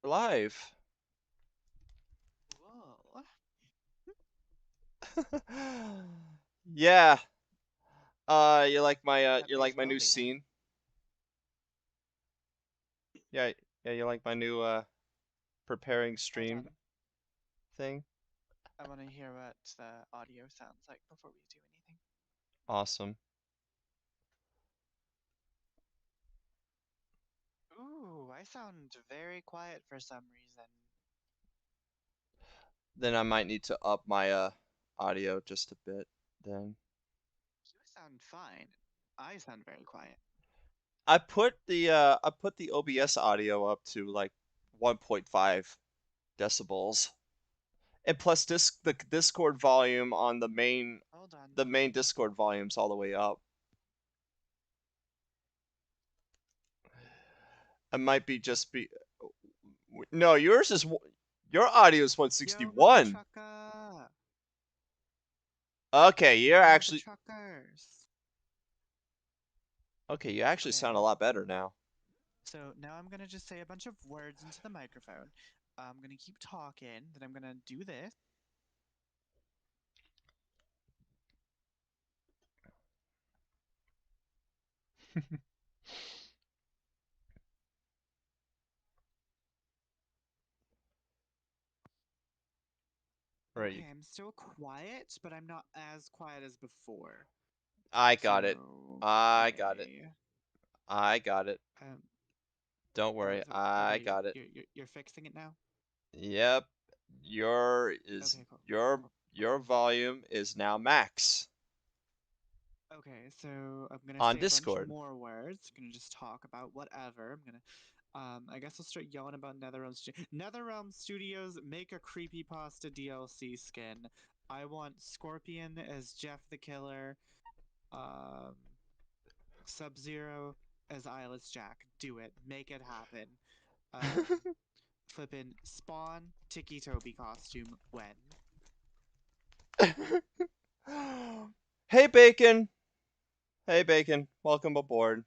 Live. Whoa. Yeah. You That like may my well new be. scene? Yeah, yeah, you like my new preparing Hold on. stream thing? I want to hear what the audio sounds like before we do anything. Awesome. Ooh, I sound very quiet for some reason. Then I might need to up my audio just a bit then. You sound fine. I sound very quiet. I put the OBS audio up to like 1.5 decibels. And plus the Discord volume on Hold on. the main Discord volume's all the way up. It might be just be No, your audio is Yo, mother 161. trucker! Okay, Yo, mother truckers! you actually sound a Okay, lot better now. so now I'm gonna just say a bunch of words into the microphone. I'm gonna keep talking, then I'm gonna do this. Right. Okay, I'm still quiet, but I'm not as quiet as before. I got it. So, I got it. okay. I got it. Um, Don't oh, worry. so, I okay, got it. you're fixing it now? Yep. Your is Okay, cool, your cool, cool. your volume is now max Okay, so I'm gonna on say a bunch Discord. more words. I'm gonna just talk about whatever. I guess I'll start yelling about NetherRealm Studios make a Creepypasta DLC skin. I want Scorpion as Jeff the Killer. Um, Sub-Zero as Eyeless Jack. Do it. Make it happen. Flippin' Spawn Tiki Toby costume when? Hey Bacon. Hey Bacon. Welcome aboard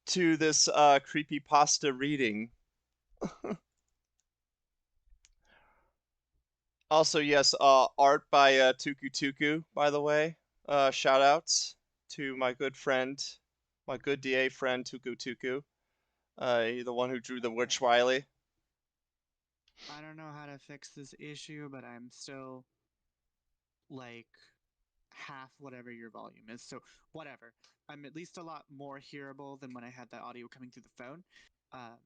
to this creepypasta reading. Also, yes, art by Tuku Tuku, by the way. Shout outs to my good friend, my good DA friend Tuku Tuku. The one who drew the Witch Okay. Riley. I don't know how to fix this issue, but I'm still like half whatever your volume is. So whatever. I'm at least a lot more hearable than when I had that audio coming through the phone. Um,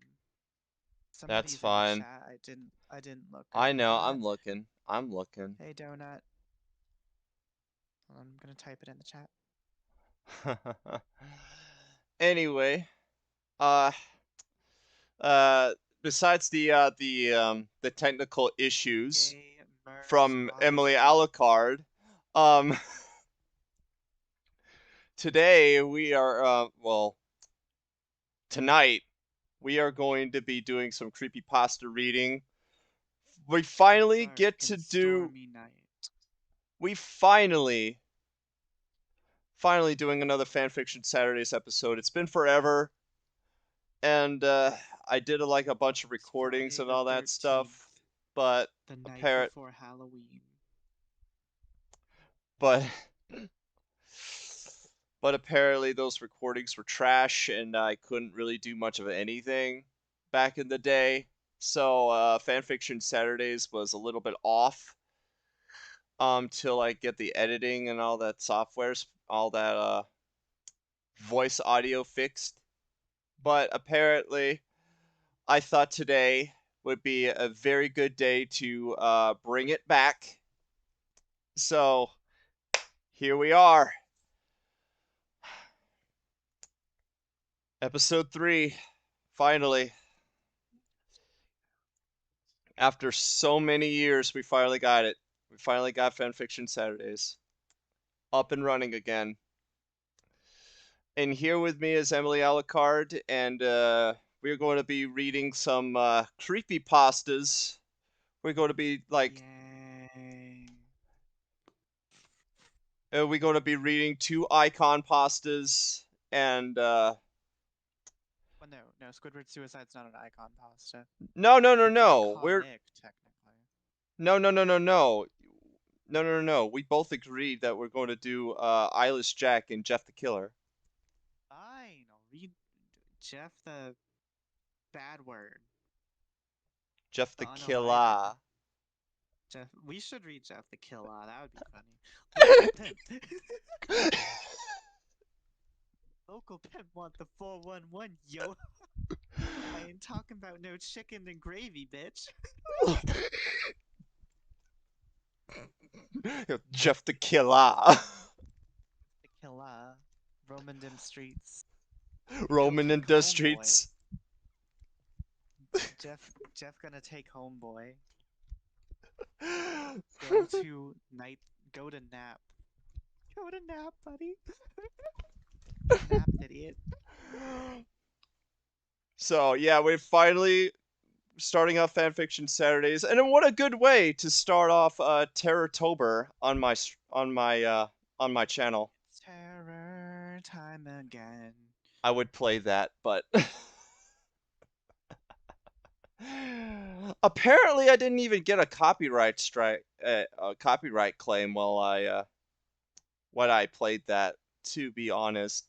That's somebody's in the fine. chat. I didn't look I over know, that. I'm looking. I'm looking. Hey Donut. I'm gonna type it in the chat. Anyway, uh uh besides the technical issues Gamers from Emily rising. Alucard, um today we are tonight we are going to be doing some creepypasta reading. We A finally dark get to and do stormy night. we finally doing another Fanfiction Saturdays episode. It's been forever, and I did like a bunch of It's recordings Friday and the all that 13th, stuff, but the night apparent before Halloween. but but apparently those recordings were trash, and I couldn't really do much of anything back in the day. So Fanfiction Saturdays was a little bit off till I get the editing and all that softwares, all that voice audio fixed. But apparently, I thought today would be a very good day to bring it back. So here we are, episode 3. Finally, after so many years, we finally got it. We finally got Fanfiction Saturdays up and running again. And here with me is Emily Alucard, and we're going to be reading some creepy pastas. We're going to be like, Yay. we're going to be reading two icon pastas, and Well, no, No, Squidward Suicide's not an icon pasta. No, no, no, It's no. We're iconic, technically. no, no, no, no, no. No, no, no, no. We both agreed that we're going to do Eyeless Jack and Jeff the Killer. Fine, I'll read Jeff the bad word. Jeff The the unaliver. Killer. Jeff, we should read Jeff the Killer. That would be funny. Local pimp. Local pimp want the 411, yo. I ain't talking about no chicken and gravy, bitch. Jeff the Killer. The killer. Roaming them streets. Go Roaming take in the homeboy. streets. Jeff gonna take homeboy. Go to night. Go to nap. Go to nap, buddy. Nap, idiot. So yeah, we're finally starting off fanfiction Saturdays, and what a good way to start off Terrortober on my channel. It's terror time again. I would play that, but apparently I didn't even get a copyright strike, a copyright claim while when I played that. To be honest,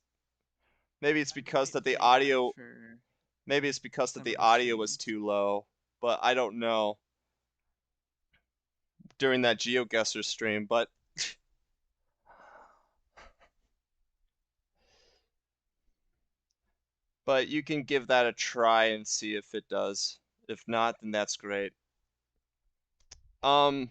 maybe it's I because might that the play that audio, for maybe it's because that some of the the audio was streams. too low, but I don't know during that GeoGuessr stream, but you can give that a try and see if it does. If not, then that's great. Um,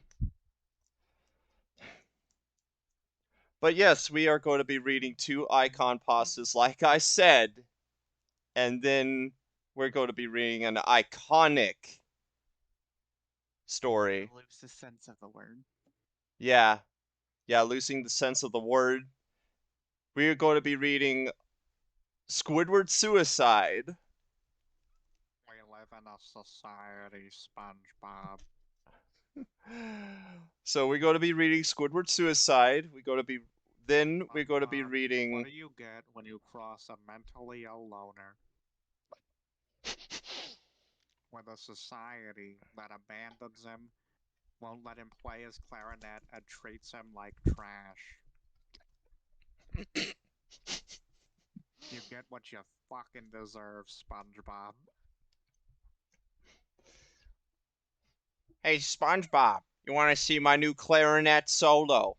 but yes, we are going to be reading two icon pastas, like I said, and then we're going to be reading an iconic The story. loosest sense of the word. Yeah, yeah, losing the sense of the word. We are going to be reading Squidward Suicide. We live in a society, SpongeBob. So we're going to be reading Squidward Suicide. We're going to be SpongeBob, what reading. do you get when you cross a mentally ill loner with a society that abandons him, won't let him play his clarinet, and treats him like trash? You get what you fucking deserve, SpongeBob. Hey, SpongeBob, you want to see my new clarinet solo?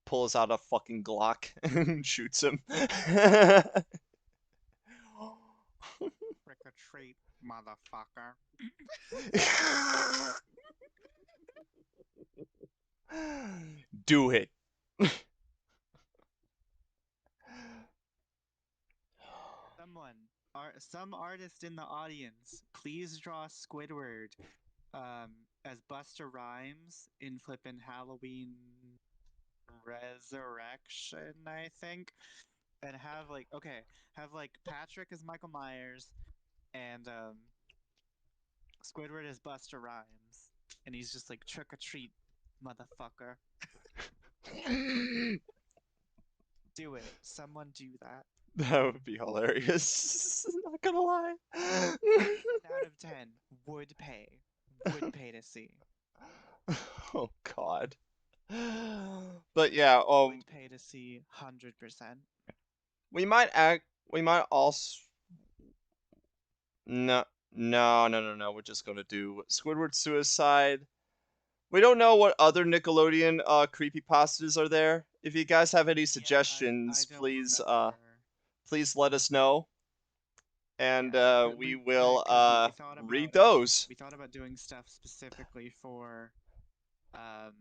Pulls out a fucking Glock and shoots him. Trick or treat, motherfucker. Do it. Some artist in the audience, please draw Squidward as Buster Rhymes in flippin' Halloween Resurrection, I think, and have like Patrick as Michael Myers and Squidward as Buster Rhymes, and he's just like trick or treat, motherfucker. Do it. Someone do that. That would be hilarious. Not gonna lie. 10 out of 10 would pay. Would pay to see. Oh God. But yeah, Would pay to see 100%. we might also no no no no no, we're just gonna do Squidward Suicide. We don't know what other Nickelodeon creepypastas are there. If you guys have any Yeah, I suggestions, don't remember. please let us know, and Yeah, we will because read those. we thought about doing stuff specifically um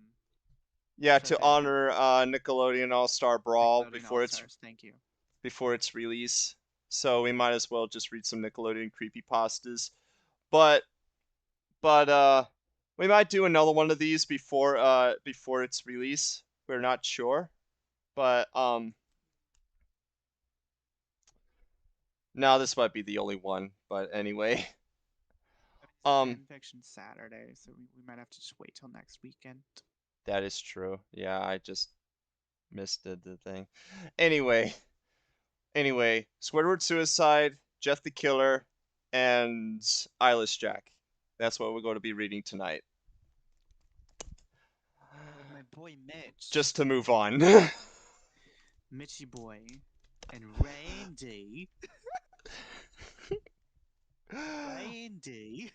Yeah, for to fan honor Nickelodeon All Star Brawl Nickelodeon All Stars. Thank you. before its release. So we might as well just read some Nickelodeon creepypastas. But but we might do another one of these before its release. We're not sure. But now this might be the only one. But anyway. I mean, Um it's fan fiction Saturday, so we might have to just wait till next weekend. that is true. Yeah, I just missed the thing. Anyway, Anyway, Squidward Suicide, Jeff the Killer, and Eyeless Jack. That's what we're going to be reading tonight. With my boy Mitch. Just to move on. Mitchy boy. And Randy. Randy.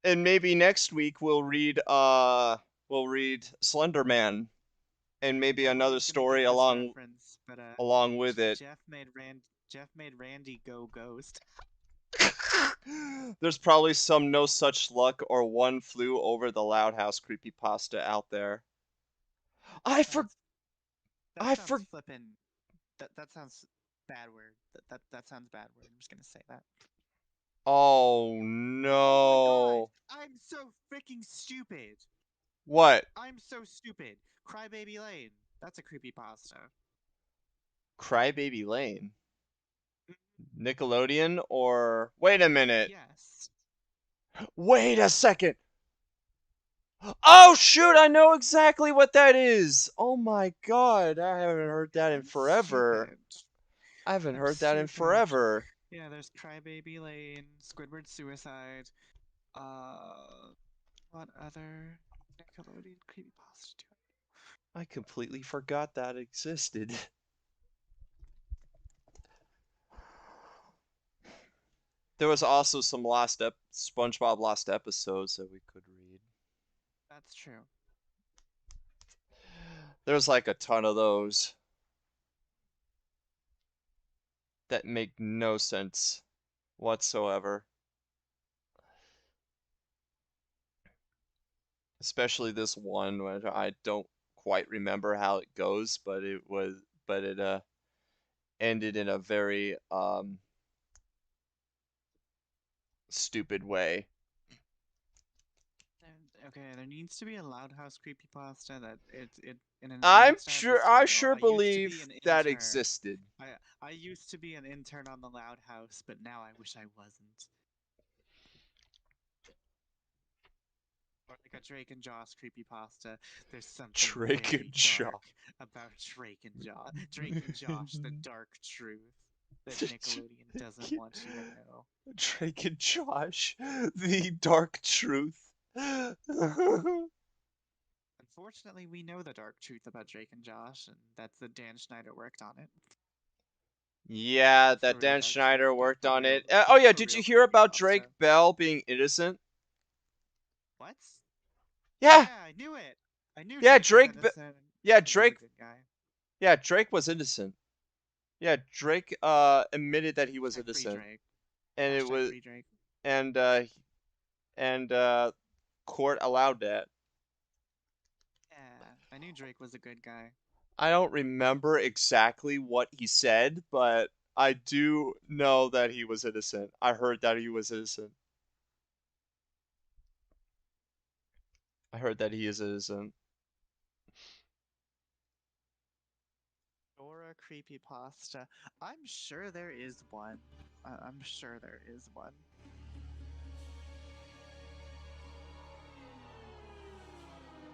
And maybe next week we'll read Slender Man and maybe I another was gonna story get this reference, but along with it. Jeff made Randy go ghost. There's probably some no such luck or one flew over the loud house creepypasta out there. I for That I sounds for flippin'. That sounds bad word. That sounds bad word. I'm just gonna say that. Oh Oh my god! no. I'm so freaking stupid. What? I'm so stupid. Crybaby Lane. That's a creepypasta. Crybaby Lane? Nickelodeon or wait a minute. Yes. Wait a second. Oh shoot, I know exactly what that is. Oh my god, I haven't heard that in I'm forever. stupid. I haven't I'm heard that in stupid. forever. Yeah, there's Crybaby Lane, Squidward Suicide. What other Nickelodeon creepypasta do I completely forgot that existed. There was also some SpongeBob lost episodes that we could read. That's true. There's like a ton of those that make no sense whatsoever. Especially this one, which I don't quite remember how it goes, but it ended in a very stupid way. Okay, there needs to be a Loud House creepypasta that it in the I'm start of sure this I title. sure I used to be believe an that intern. existed. I used to be an intern on the Loud House, but now I wish I wasn't. Or like a Drake and Josh creepypasta. There's something Drake very and Josh. dark about Drake and Josh. Drake and Josh, the dark truth that Nickelodeon doesn't want you to know. Drake and Josh, the dark truth. Unfortunately, we know the dark truth about Drake and Josh, and that's that Dan Schneider worked on it. Yeah, That's the that real Dan dark truth. Schneider That's worked the on real. it. Oh That's yeah, the did real you hear about creepypasta. Drake Bell being innocent? What? Yeah, Yeah, I knew it. I knew yeah, Drake was innocent. Yeah, Drake was a Drake. good guy. Yeah, Drake was innocent. Yeah, Drake admitted that he was Hashtag free innocent, Drake. and it Hashtag was free Drake. and uh and court allowed that. Yeah, I knew Drake was a good guy. I don't remember exactly what he said, but I do know that he was innocent. I heard that he was innocent. I heard that he is innocent. Dora creepypasta. I'm sure there is one. I'm sure there is one.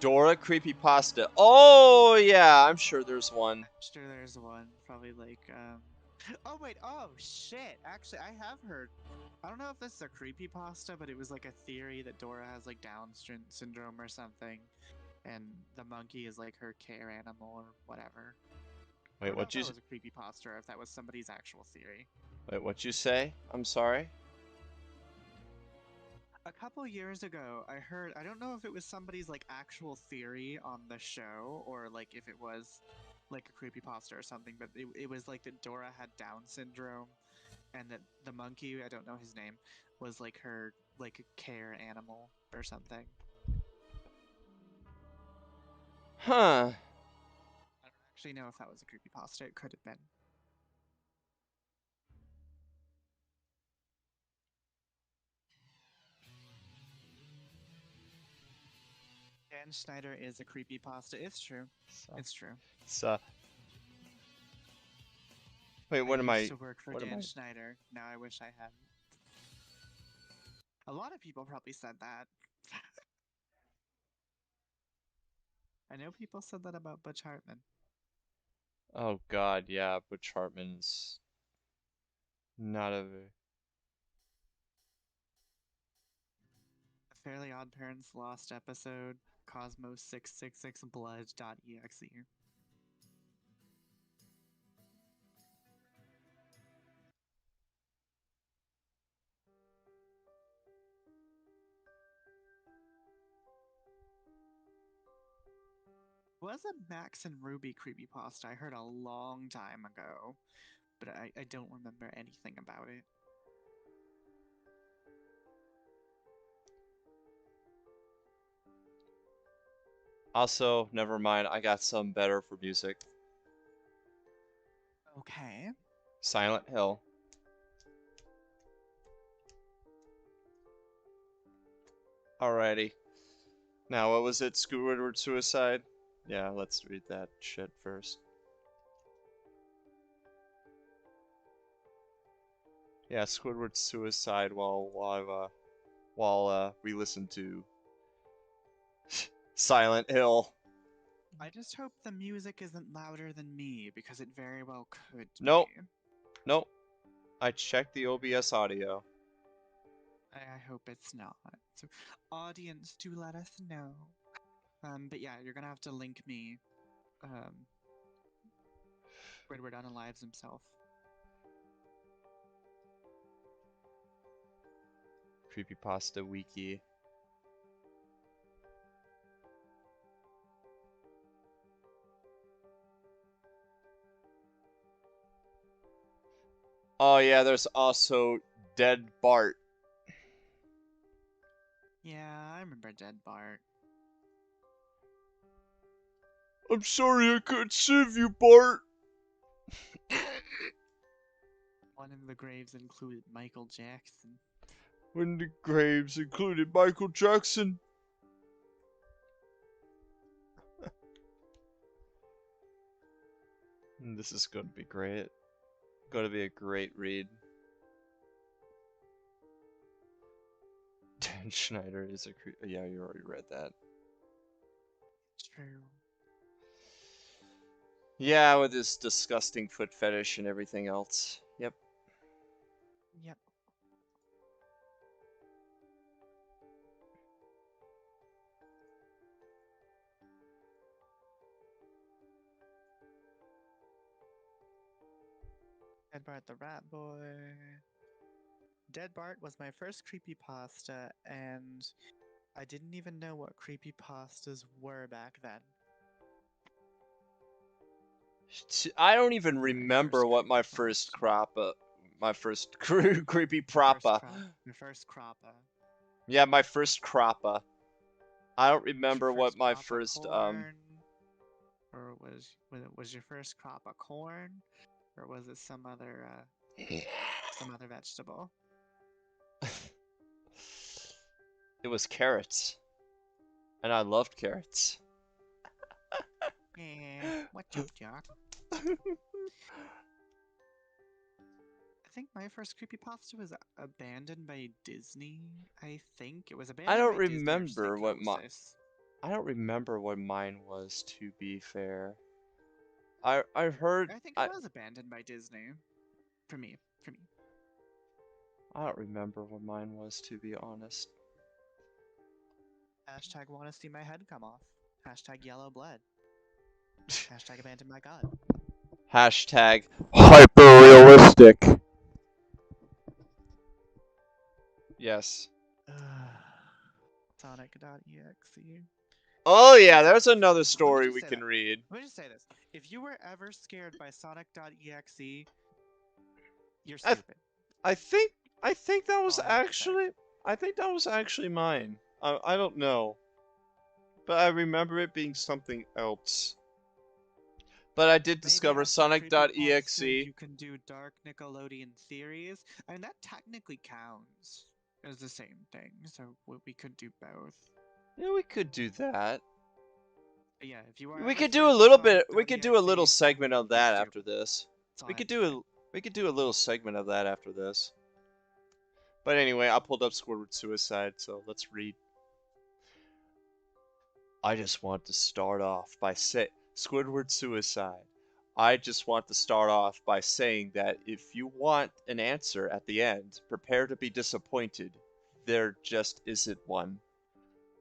Dora creepypasta. Oh yeah, I'm sure there's one. I'm sure there's one. Probably like Oh wait, oh shit. Actually, I have heard. I don't know if this is a creepypasta, but it was like a theory that Dora has like Down syndrome or something, and the monkey is like her care animal or whatever. I Wait, don't know if that was a creepypasta or if that was somebody's actual theory. wait, what you say? I'm sorry. A couple years ago, I heard, I don't know if it was somebody's like actual theory on the show or like if it was like a creepypasta or something, but it was like that Dora had Down syndrome and that the monkey, I don't know his name, was like her like a care animal or something. Huh. I don't actually know if that was a creepypasta. It could have been. Dan Schneider is a creepypasta. It's true. So, It's true. so wait, I what am used I? to work for What am Dan I? Schneider. Now I wish I hadn't. A lot of people probably said that. I know people said that about Butch Hartman. Oh God, yeah, Butch Hartman's not a. A Fairly Odd Parents Lost episode, Cosmos666blood.exe. Was a Max and Ruby creepypasta I heard a long time ago, but I don't remember anything about it. Also, never mind. I got some better for music. Okay. Silent Hill. Alrighty. Now, what was it? Squidward suicide? Yeah, let's read that shit first. Yeah, Squidward suicide while we listen to Silent Hill. I just hope the music isn't louder than me, because it very well could be. Nope. Nope. I checked the OBS audio. I hope it's not. So, audience, do let us know. But yeah, you're gonna have to link me. Squidward unalives himself. Creepypasta wiki. Oh yeah, there's also Dead Bart. Yeah, I remember Dead Bart. I'm sorry I couldn't save you, Bart. One of the graves included Michael Jackson. When the graves included Michael Jackson. This is going to be great. Going to be a great read. Dan Schneider is a yeah, you already read that. True. Yeah, with his disgusting foot fetish and everything else. Yep. Yep. Dead Bart the Rat Boy. Dead Bart was my first creepypasta, and I didn't even know what creepypastas were back then. I don't even My remember first what creepypasta. my first creepy proppa. Your first croppa. Yeah, my first croppa. I don't Your remember what first my crop of first corn, or was your first crop of corn, or was it some other vegetable? It was carrots, and I loved carrots. What's up, Jack? I think my first creepypasta was abandoned by Disney. I think it was I abandoned don't by Disney or remember what Psychosis. I don't remember what mine was, to be fair. I heard I think it was abandoned by Disney. For me. I don't remember what mine was, to be honest. Hashtag wanna see my head come off. Hashtag yellow blood. Hashtag abandoned by God. Hashtag hyper realistic. Yes. Sonic.exe. Oh yeah, there's another story we can read. Let me just say this. If you were ever scared by Sonic.exe, you're I stupid. I think I think that was All I have to say. actually mine. I don't know, but I remember it being something else. But I did Maybe discover after Sonic.exe. Creepypasta, you can do Dark Nickelodeon theories. I mean, that technically counts as the same thing, so we could do both. Yeah, we could do that. But yeah, if you are We ever could do a scared by little bit. We could do a little Sonic.exe, segment of you're that stupid. after this. That's all We I could have to say. do a little segment of that after this. But anyway, I pulled up Squidward Suicide, so let's read. I just want to start off by saying Squidward Suicide. I just want to start off by saying that if you want an answer at the end, prepare to be disappointed. There just isn't one.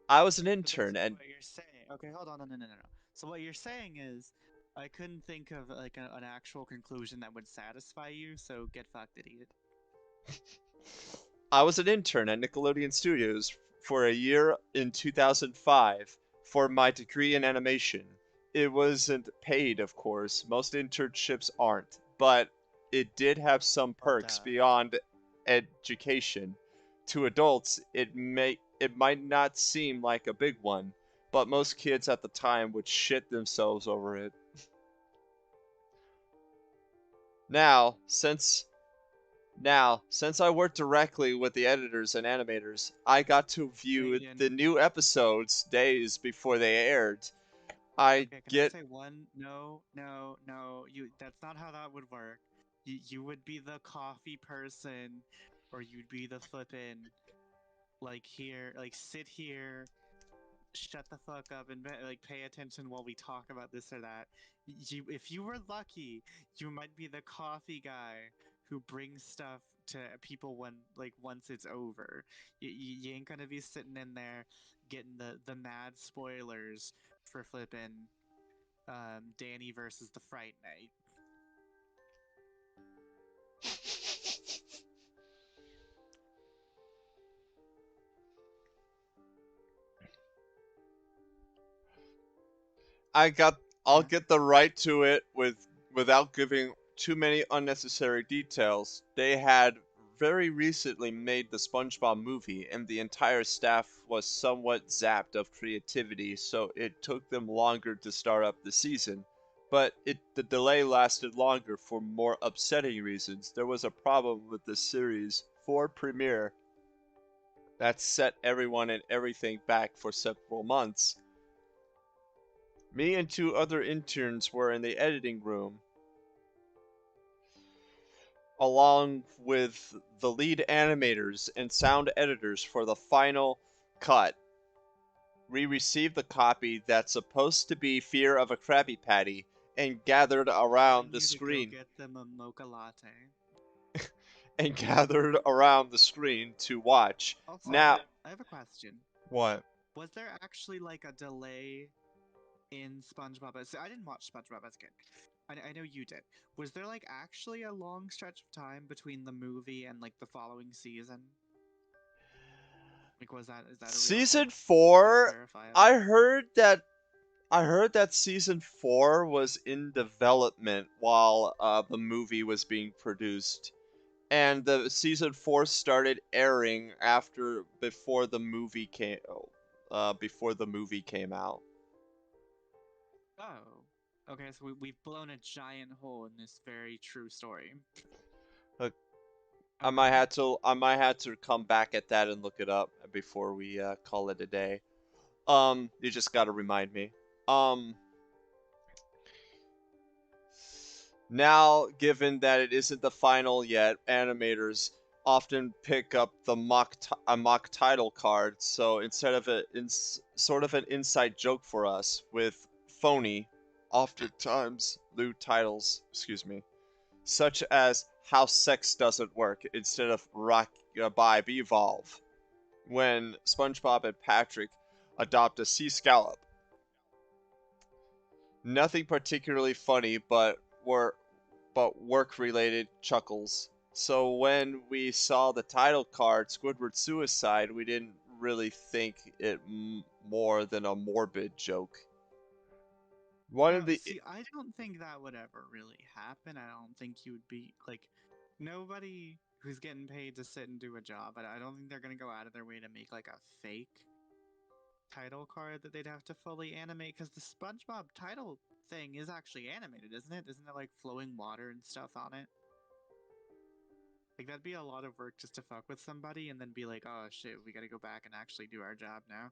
I was an intern So and what you're saying? Okay, hold on, no. So what you're saying is, I couldn't think of like an actual conclusion that would satisfy you. So get fucked, idiot. I was an intern at Nickelodeon Studios for a year in 2005 for my degree in animation. It wasn't paid, of course. Most internships aren't, but it did have some Well, perks duh. beyond education. To adults, it might not seem like a big one, but most kids at the time would shit themselves over it. Now, since since I work directly with the editors and animators, I got to view the Canadian. new episodes days before they aired. I Okay, can I get say one? No. You. That's not how that would work. You would be the coffee person, or you'd be the flippin' like here, like sit here, shut the fuck up, and like pay attention while we talk about this or that. If you were lucky, you might be the coffee guy who brings stuff to people when like once it's over. You ain't gonna be sitting in there getting the mad spoilers for flippin' Danny versus the Fright Knight. I got I'll Yeah. get the right to it without giving too many unnecessary details. They had very recently made the SpongeBob movie and the entire staff was somewhat zapped of creativity, so it took them longer to start up the season. But the delay lasted longer for more upsetting reasons. There was a problem with the series 4 premiere that set everyone and everything back for several months. Me and two other interns were in the editing room, along with the lead animators and sound editors for the final cut. We received the copy that's supposed to be Fear of a Krabby Patty and gathered around Telling the you to go screen get them a mocha latte. and gathered around the screen to watch. Also, Now, I have a question. what? Was there actually like a delay in SpongeBob as I didn't watch SpongeBob as a kid. I know you did. Was there like actually a long stretch of time between the movie and like the following season? Like was that is that a real Season thing? Is that 4, verifiable? I heard that I heard that season 4 was in development while the movie was being produced, and the season 4 started airing after before the movie came out. Oh. Okay, so we've blown a giant hole in this very true story. Look, Okay. I might have to come back at that and look it up before we call it a day. You just gotta remind me. Um, Now, given that it isn't the final yet, animators often pick up the a mock title card. So instead of sort of an inside joke for us with phony, oftentimes lewd titles, excuse me, such as "How Sex Doesn't Work" instead of "Rockabye Evolve," when SpongeBob and Patrick adopt a sea scallop. Nothing particularly funny, but work-related chuckles. So when we saw the title card, Squidward Suicide, we didn't really think it more than a morbid joke. One No, of the see, I don't think that would ever really happen. I don't think you would be like nobody who's getting paid to sit and do a job. I don't think they're gonna go out of their way to make like a fake title card that they'd have to fully animate because the SpongeBob title thing is actually animated, isn't it? Isn't there like flowing water and stuff on it? Like that'd be a lot of work just to fuck with somebody and then be like, oh shit, we gotta go back and actually do our job now.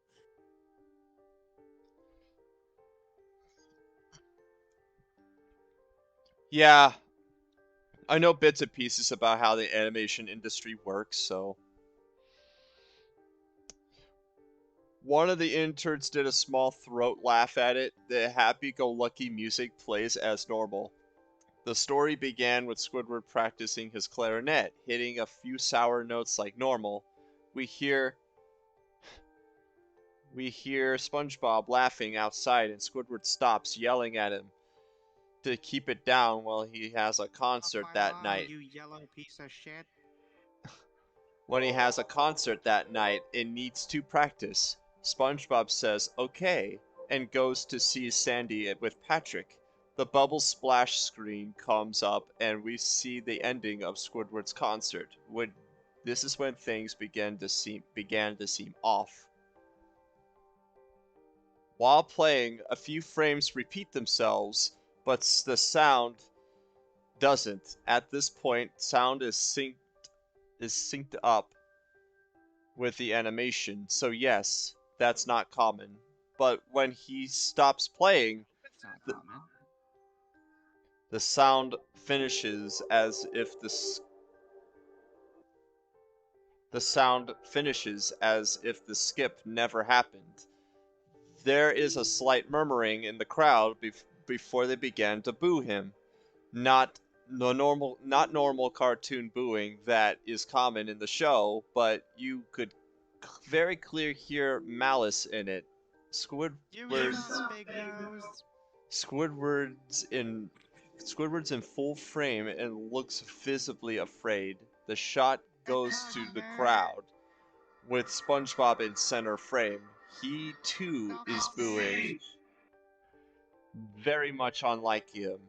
yeah, I know bits and pieces about how the animation industry works, so one of the interns did a small throat laugh at it. The happy-go-lucky music plays as normal. The story began with Squidward practicing his clarinet, hitting a few sour notes like normal. We hear we hear SpongeBob laughing outside and Squidward stops yelling at him to keep it down while he has a Off concert my that lawn, night. you yellow piece of shit. When he has a concert that night and needs to practice, SpongeBob says okay and goes to see Sandy with Patrick. The bubble splash screen comes up and we see the ending of Squidward's concert. This is when things began to seem off. While playing, a few frames repeat themselves, but the sound doesn't. At this point, sound is synced up with the animation. So yes, that's not common. But when he stops playing, It's not the, common. the sound finishes as if the sound finishes as if the skip never happened. There is a slight murmuring in the crowd before they began to boo him. Not not normal cartoon booing that is common in the show, but you could very clear hear malice in it. You suck, Squidward's big nose. Squidward's in Squidward's in full frame and looks visibly afraid. The shot goes to the crowd with SpongeBob in center frame. He too Stop is it. booing, very much unlike him.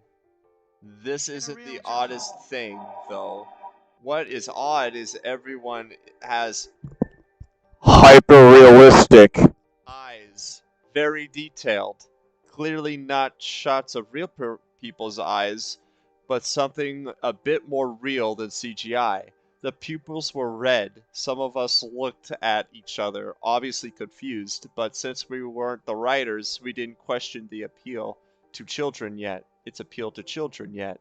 This Get a isn't real the job. oddest thing, though. What is odd is everyone has hyper realistic eyes, very detailed. Clearly not shots of real people's eyes, but something a bit more real than CGI. The pupils were red. Some of us looked at each other, obviously confused, but since we weren't the writers, we didn't question the appeal to children yet. Its appeal to children yet.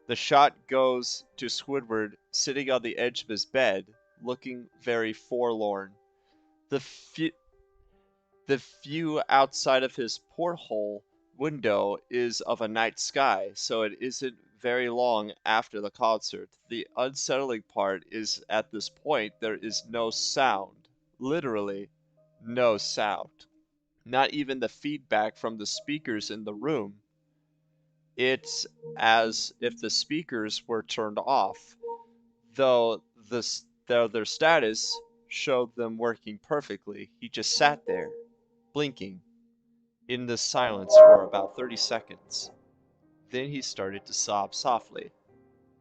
The shot goes to Squidward sitting on the edge of his bed, looking very forlorn. The fe- the view outside of his porthole window is of a night sky, so it isn't very long after the concert. The unsettling part is at this point there is no sound. Literally, no sound. Not even the feedback from the speakers in the room. It's as if the speakers were turned off, though their status showed them working perfectly. He just sat there, blinking, in the silence for about 30 seconds. Then he started to sob softly.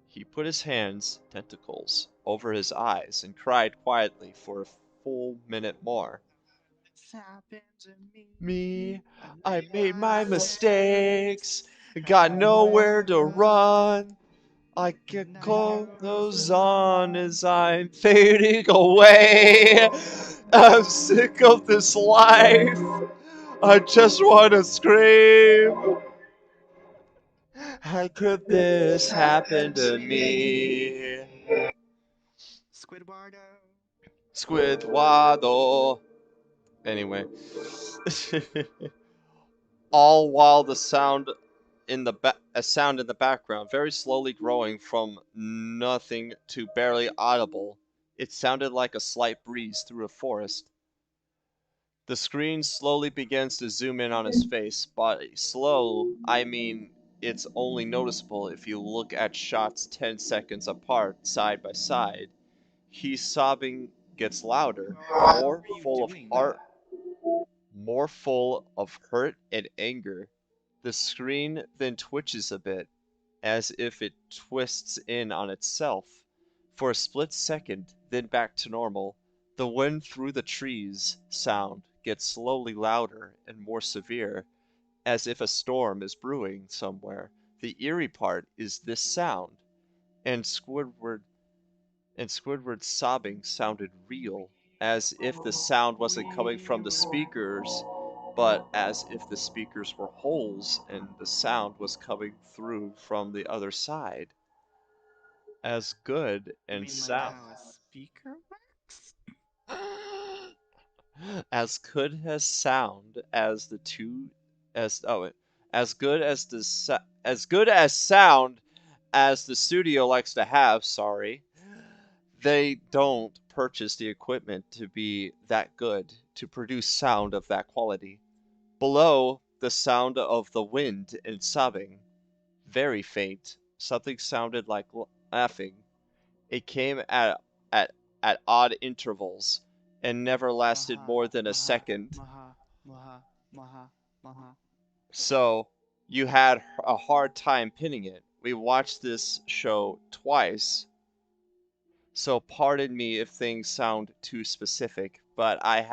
He put his hands, tentacles, over his eyes and cried quietly for a full minute more. This happened to me. Me, I I made made my my mistakes. mistakes, Had got nowhere nowhere to to run. run. I And get now it clothes goes on on. as I'm fading away. I'm sick of this life. I just want to scream. How could this happen to me? Squidwardo. Squidwaddle. Anyway. All while the a sound in the background, very slowly growing from nothing to barely audible. It sounded like a slight breeze through a forest. The screen slowly begins to zoom in on his face. By slow, I mean it's only noticeable if you look at shots 10 seconds apart, side by side. He's sobbing gets louder, Oh, how are you doing that? more full of hurt and anger. The screen then twitches a bit, as if it twists in on itself. For a split second, then back to normal. The wind through the trees sound gets slowly louder and more severe, as if a storm is brewing somewhere. The eerie part is this sound, and Squidward's sobbing sounded real, as if the sound wasn't coming from the speakers, but as if the speakers were holes and the sound was coming through from the other side. As good You and mean like sound how a speaker works? as good as sound as the two as oh as good as sound as the studio likes to have, sorry, they don't purchase the equipment to be that good to produce sound of that quality. Below, the sound of the wind and sobbing, very faint. Something sounded like laughing. It came at at odd intervals and never lasted Maha, more than a maha, second. maha, maha, maha, maha. So you had a hard time pinning it. We watched this show twice, so pardon me if things sound too specific, but I've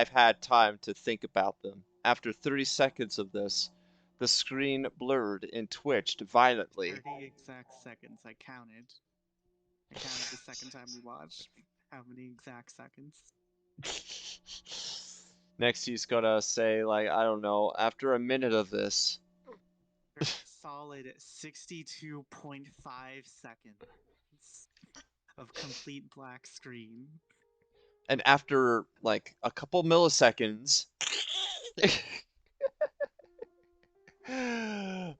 had time to think about them. After 30 seconds of this, the screen blurred and twitched violently. 30 exact seconds. I counted. I counted the second time we watched. How many exact seconds? Next, he's gonna say, like, I don't know, after a minute of this, For a solid 62.5 seconds of complete black screen. and after like a couple milliseconds,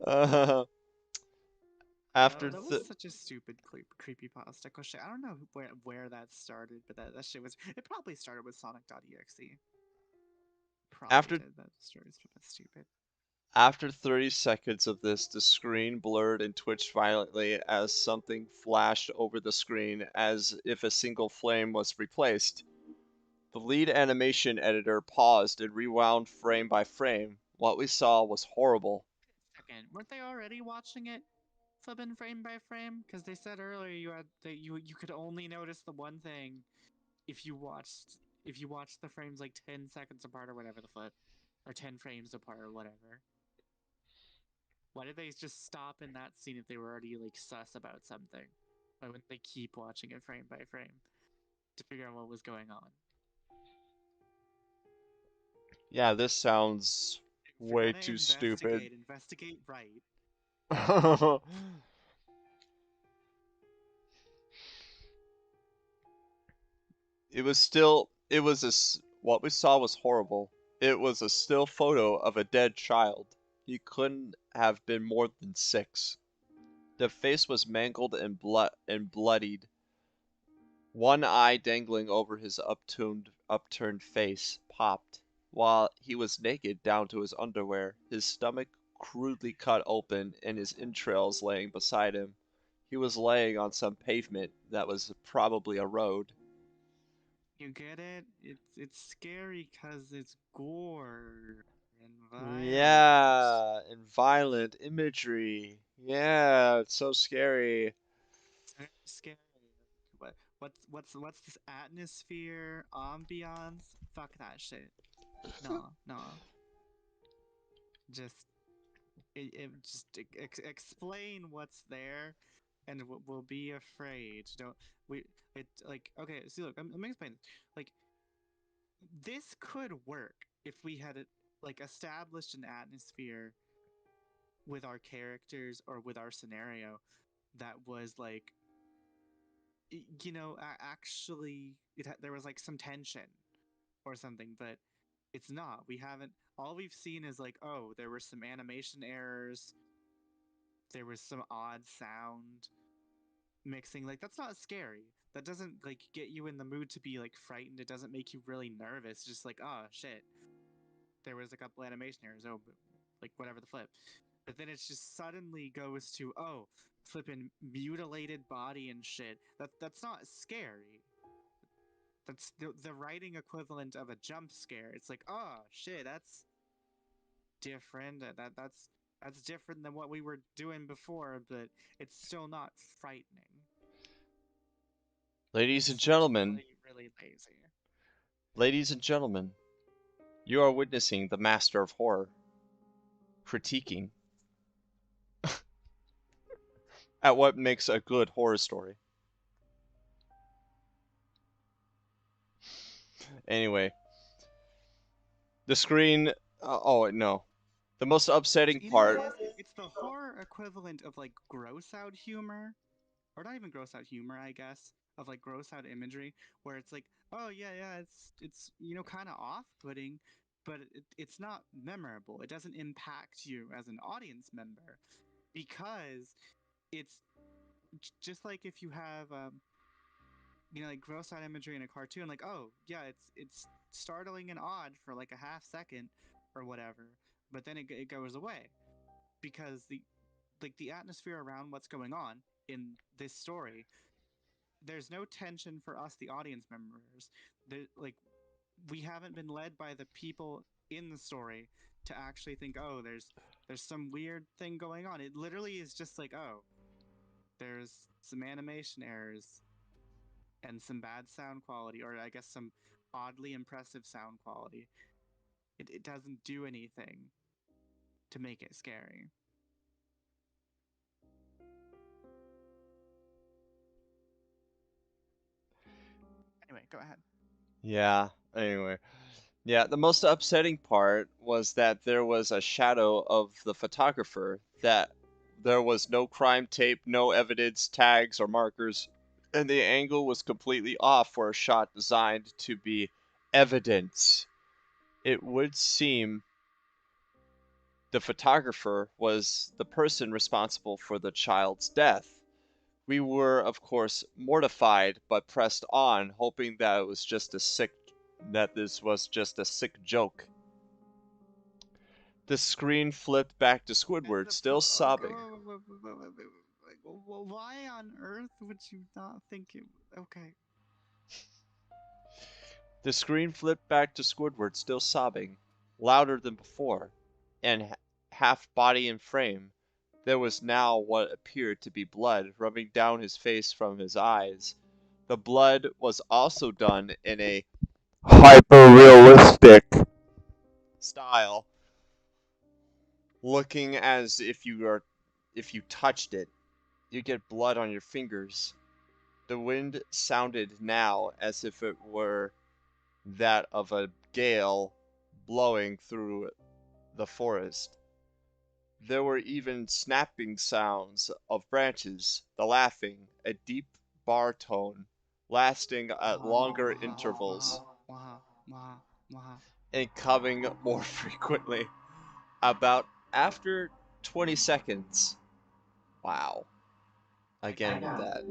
uh, after That was such a stupid creepypasta question. I don't know where that started, but that shit was. It probably started with Sonic.exe. Probably after did. That story's stupid. after 30 seconds of this, the screen blurred and twitched violently as something flashed over the screen as if a single frame was replaced. The lead animation editor paused and rewound frame by frame. What we saw was horrible. Second, weren't they already watching it flipping frame by frame? Because they said earlier you had that you could only notice the one thing if you watched the frames like 10 seconds apart or whatever the flip, or 10 frames apart or whatever. Why did they just stop in that scene if they were already like sus about something? Why wouldn't they keep watching it frame by frame to figure out what was going on? Yeah, this sounds If you're way gonna too stupid. investigate right. What we saw was horrible. It was a still photo of a dead child. He couldn't have been more than 6. The face was mangled and bloodied, one eye dangling over his upturned face, popped, while he was naked down to his underwear, his stomach crudely cut open and his entrails laying beside him. He was laying on some pavement that was probably a road. You get it? It's scary because it's gore and violent. Yeah, and violent imagery. Yeah, it's so scary. It's very scary. What's this atmosphere, ambiance? Fuck that shit. No, no. Just explain what's there, and we'll be afraid. Don't we? It like okay. See, look, let me explain. Like this could work if we had like established an atmosphere with our characters or with our scenario that was like actually there was like some tension or something, but it's not. We haven't. All we've seen is like, oh, there were some animation errors, there was some odd sound mixing. Like that's not scary. That doesn't like get you in the mood to be like frightened. It doesn't make you really nervous. It's just like, oh shit, there was a couple animation errors. Oh, like whatever the flip. But then it just suddenly goes to, oh, flipping mutilated body and shit. That's not scary. That's the writing equivalent of a jump scare. It's like, oh shit, that's different. That's different than what we were doing before, but it's still not frightening. Ladies and It's just gentlemen, really lazy. ladies and gentlemen, you are witnessing the master of horror critiquing at what makes a good horror story. Anyway, the screen. Oh, no. The most upsetting You know what it part. is? It's the horror equivalent of like gross out humor, or not even gross out humor, I guess, of like gross out imagery, where it's like, oh yeah, yeah, it's kind of off putting, but it's not memorable. It doesn't impact you as an audience member because it's just like if you have like gross out imagery in a cartoon, like, oh yeah, it's startling and odd for like a half second or whatever, but then it goes away because the atmosphere around what's going on in this story, there's no tension for us, the audience members. Like, we haven't been led by the people in the story to actually think, oh, there's some weird thing going on. It literally is just like, oh, there's some animation errors and some bad sound quality, or I guess some oddly impressive sound quality. It doesn't do anything to make it scary. Anyway, go ahead. Yeah. Anyway, yeah, the most upsetting part was that there was a shadow of the photographer, that there was no crime tape, no evidence, tags, or markers, and the angle was completely off for a shot designed to be evidence. It would seem the photographer was the person responsible for the child's death. We were, of course, mortified, but pressed on, hoping that this was just a sick joke. The screen flipped back to Squidward, still sobbing. Why on earth would you not think it? Okay. The screen flipped back to Squidward, still sobbing, louder than before, and half body and frame. There was now what appeared to be blood rubbing down his face from his eyes. The blood was also done in a hyper realistic style, looking as if you touched it, you get blood on your fingers. The wind sounded now as if it were that of a gale blowing through the forest. There were even snapping sounds of branches, the laughing, a deep baritone, lasting at Waha, longer waha, waha, intervals waha, waha, waha. and coming more frequently. About after 20 seconds. Wow. Again with that.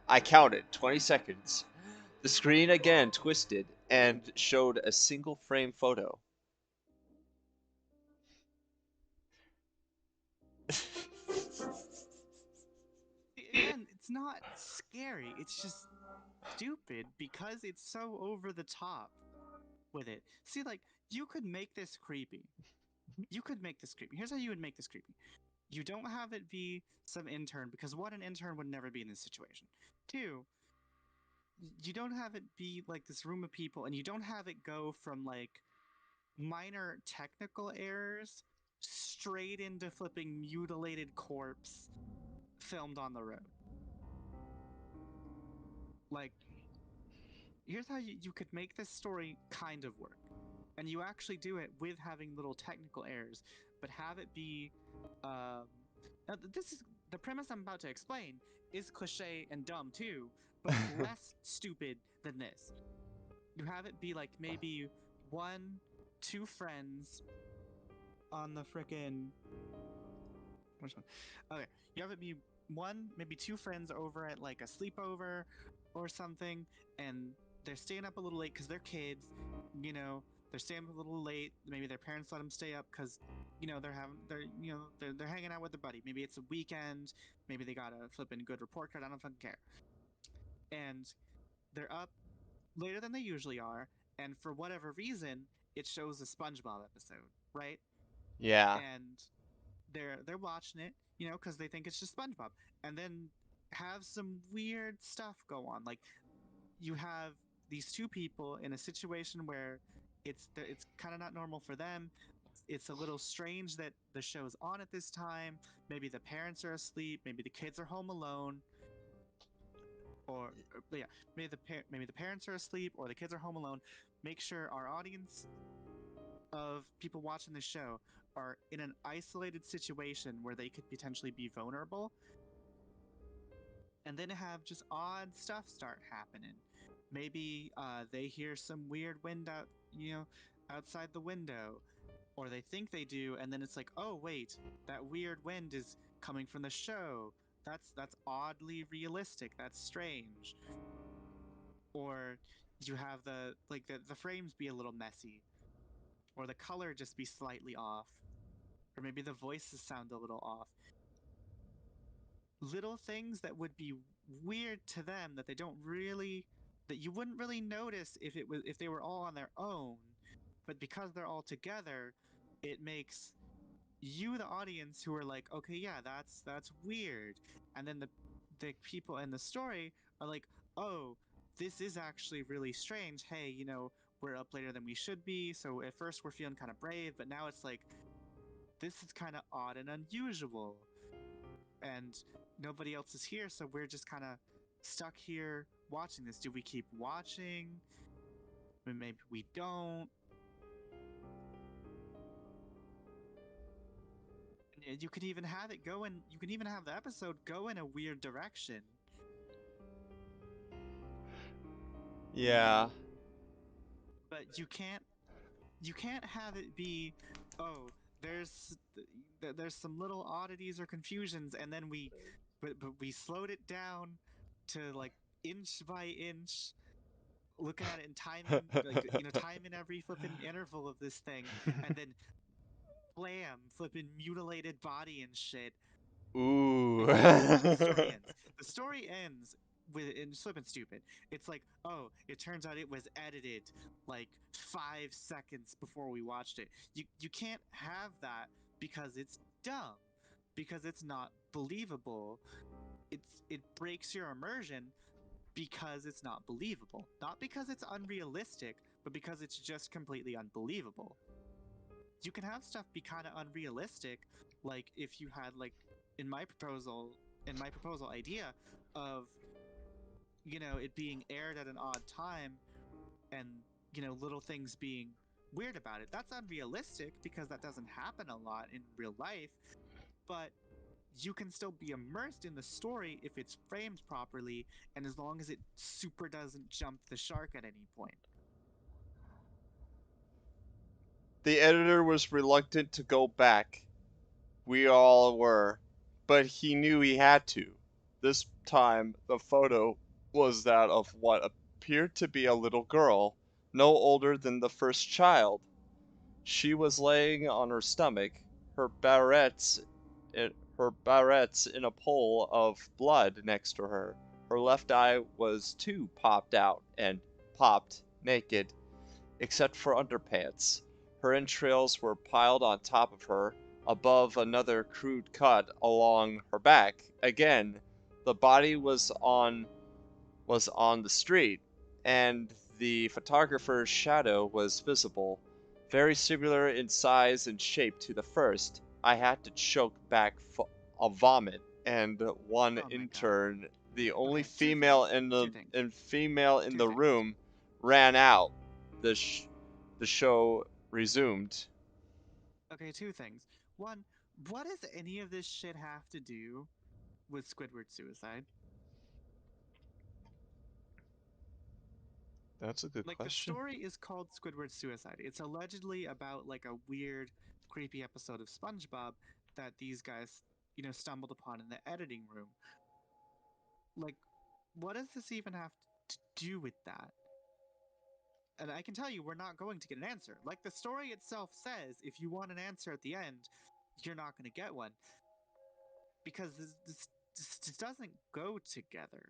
I counted 20 seconds. The screen again twisted and showed a single frame photo. Again, it's not scary. It's just stupid because it's so over the top with it. See, like, you could make this creepy. You could make this creepy. Here's how you would make this creepy. You don't have it be some intern, because one, an intern would never be in this situation. Two, you don't have it be like this room of people, and you don't have it go from like minor technical errors straight into flipping mutilated corpse filmed on the road. Like, here's how you could make this story kind of work. And you actually do it with having little technical errors, but have it be. Um, Now, this is the premise I'm about to explain is cliche and dumb too, but it's less stupid than this. You have it be like maybe one, two friends on the frickin' which one? Okay, you have it be one, maybe two friends over at like a sleepover or something, and they're staying up a little late because they're kids. You know, they're staying up a little late. Maybe their parents let them stay up because they're hanging out with their buddy. Maybe it's a weekend. Maybe they got a flipping good report card. I don't fucking care. And they're up later than they usually are, and for whatever reason, it shows a SpongeBob episode, right? Yeah. And they're watching it, because they think it's just SpongeBob, and then have some weird stuff go on. Like, you have these two people in a situation where it's kind of not normal for them. It's a little strange that the show's on at this time. Maybe the parents are asleep. Maybe the kids are home alone. Or yeah, maybe the parents are asleep or the kids are home alone. Make sure our audience of people watching the show are in an isolated situation where they could potentially be vulnerable, and then have just odd stuff start happening. Maybe they hear some weird wind out, outside the window, or they think they do, and then it's like, oh wait, that weird wind is coming from the show. That's oddly realistic. That's strange. Or you have the frames be a little messy, or the color just be slightly off, or maybe the voices sound a little off. Little things that would be weird to them that they don't really that you wouldn't really notice if they were all on their own, but because they're all together, it makes you the audience who are like, okay, yeah, that's weird, and then the people in the story are like, oh, this is actually really strange. Hey, we're up later than we should be, so at first we're feeling kind of brave, but now it's like this is kind of odd and unusual, and nobody else is here, so we're just kind of stuck here watching this. Do we keep watching? Maybe we don't. You could even have it go in. You can even have the episode go in a weird direction. Yeah. But you can't have it be, oh, there's there's some little oddities or confusions, and then but we slowed it down to like inch by inch, looking at it in time in every flipping interval of this thing, and then blam, flipping mutilated body and shit. Ooh. And that's how the story ends. The story ends with in flippin' stupid. It's like, oh, it turns out it was edited like 5 seconds before we watched it. You can't have that because it's dumb, because it's not believable. It breaks your immersion because it's not believable, not because it's unrealistic, but because it's just completely unbelievable. You can have stuff be kind of unrealistic, like if you had like in my proposal idea of it being aired at an odd time, and little things being weird about it. That's unrealistic because that doesn't happen a lot in real life, but you can still be immersed in the story if it's framed properly, and as long as it super doesn't jump the shark at any point. The editor was reluctant to go back. We all were. But he knew he had to. This time, the photo was that of what appeared to be a little girl, no older than the first child. She was laying on her stomach, her barrettes in a pool of blood next to her. Her left eye was too popped out and popped naked, except for underpants. Her entrails were piled on top of her, above another crude cut along her back. Again, the body was on the street, and the photographer's shadow was visible, very similar in size and shape to the first. I had to choke back a vomit, and one Oh my god. intern, the only Okay, two things. Two things. female in Two the things. room, ran out. The sh- the show resumed. Okay, two things. One, what does any of this shit have to do with Squidward suicide? That's a good Like, the question. story is called Squidward suicide. It's allegedly about like a weird, creepy episode of SpongeBob that these guys, stumbled upon in the editing room. Like, what does this even have to do with that? And I can tell you, we're not going to get an answer. Like the story itself says, if you want an answer at the end, you're not going to get one because this doesn't go together.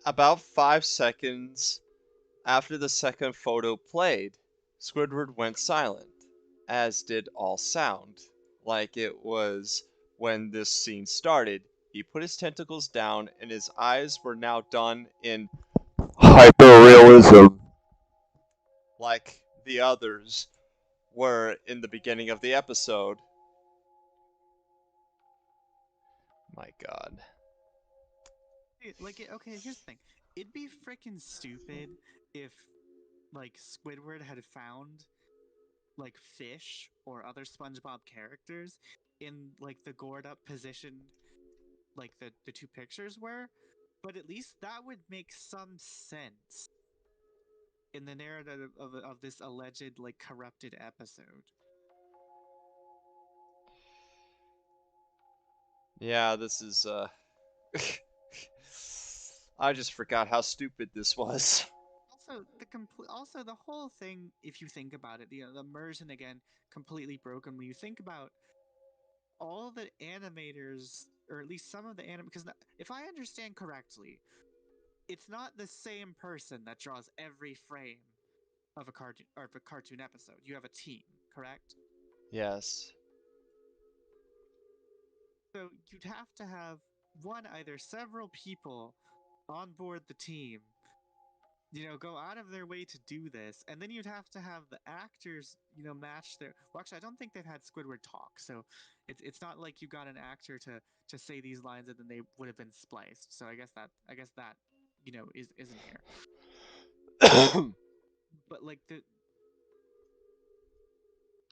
About 5 seconds after the second photo played, Squidward went silent, as did all sound, like it was when this scene started. He put his tentacles down, and his eyes were now done in hyperrealism, like the others were in the beginning of the episode. My god. Okay, here's the thing. It'd be freaking stupid if like Squidward had found like fish or other SpongeBob characters in like the gored up position like the two pictures were, but at least that would make some sense. in the narrative of this alleged like corrupted episode. Yeah, this is I just forgot how stupid this was. Also the whole thing, if you think about it, the immersion again completely broken when you think about all the animators, or at least some of the because if I understand correctly, it's not the same person that draws every frame of a cartoon or of a cartoon episode. You have a team, correct? Yes. So you'd have to have one, either several people on board the team, go out of their way to do this, and then you'd have to have the actors, match their. Well, actually, I don't think they've had Squidward talk, so it's not like you got an actor to say these lines and then they would have been spliced. So I guess that is isn't here. But like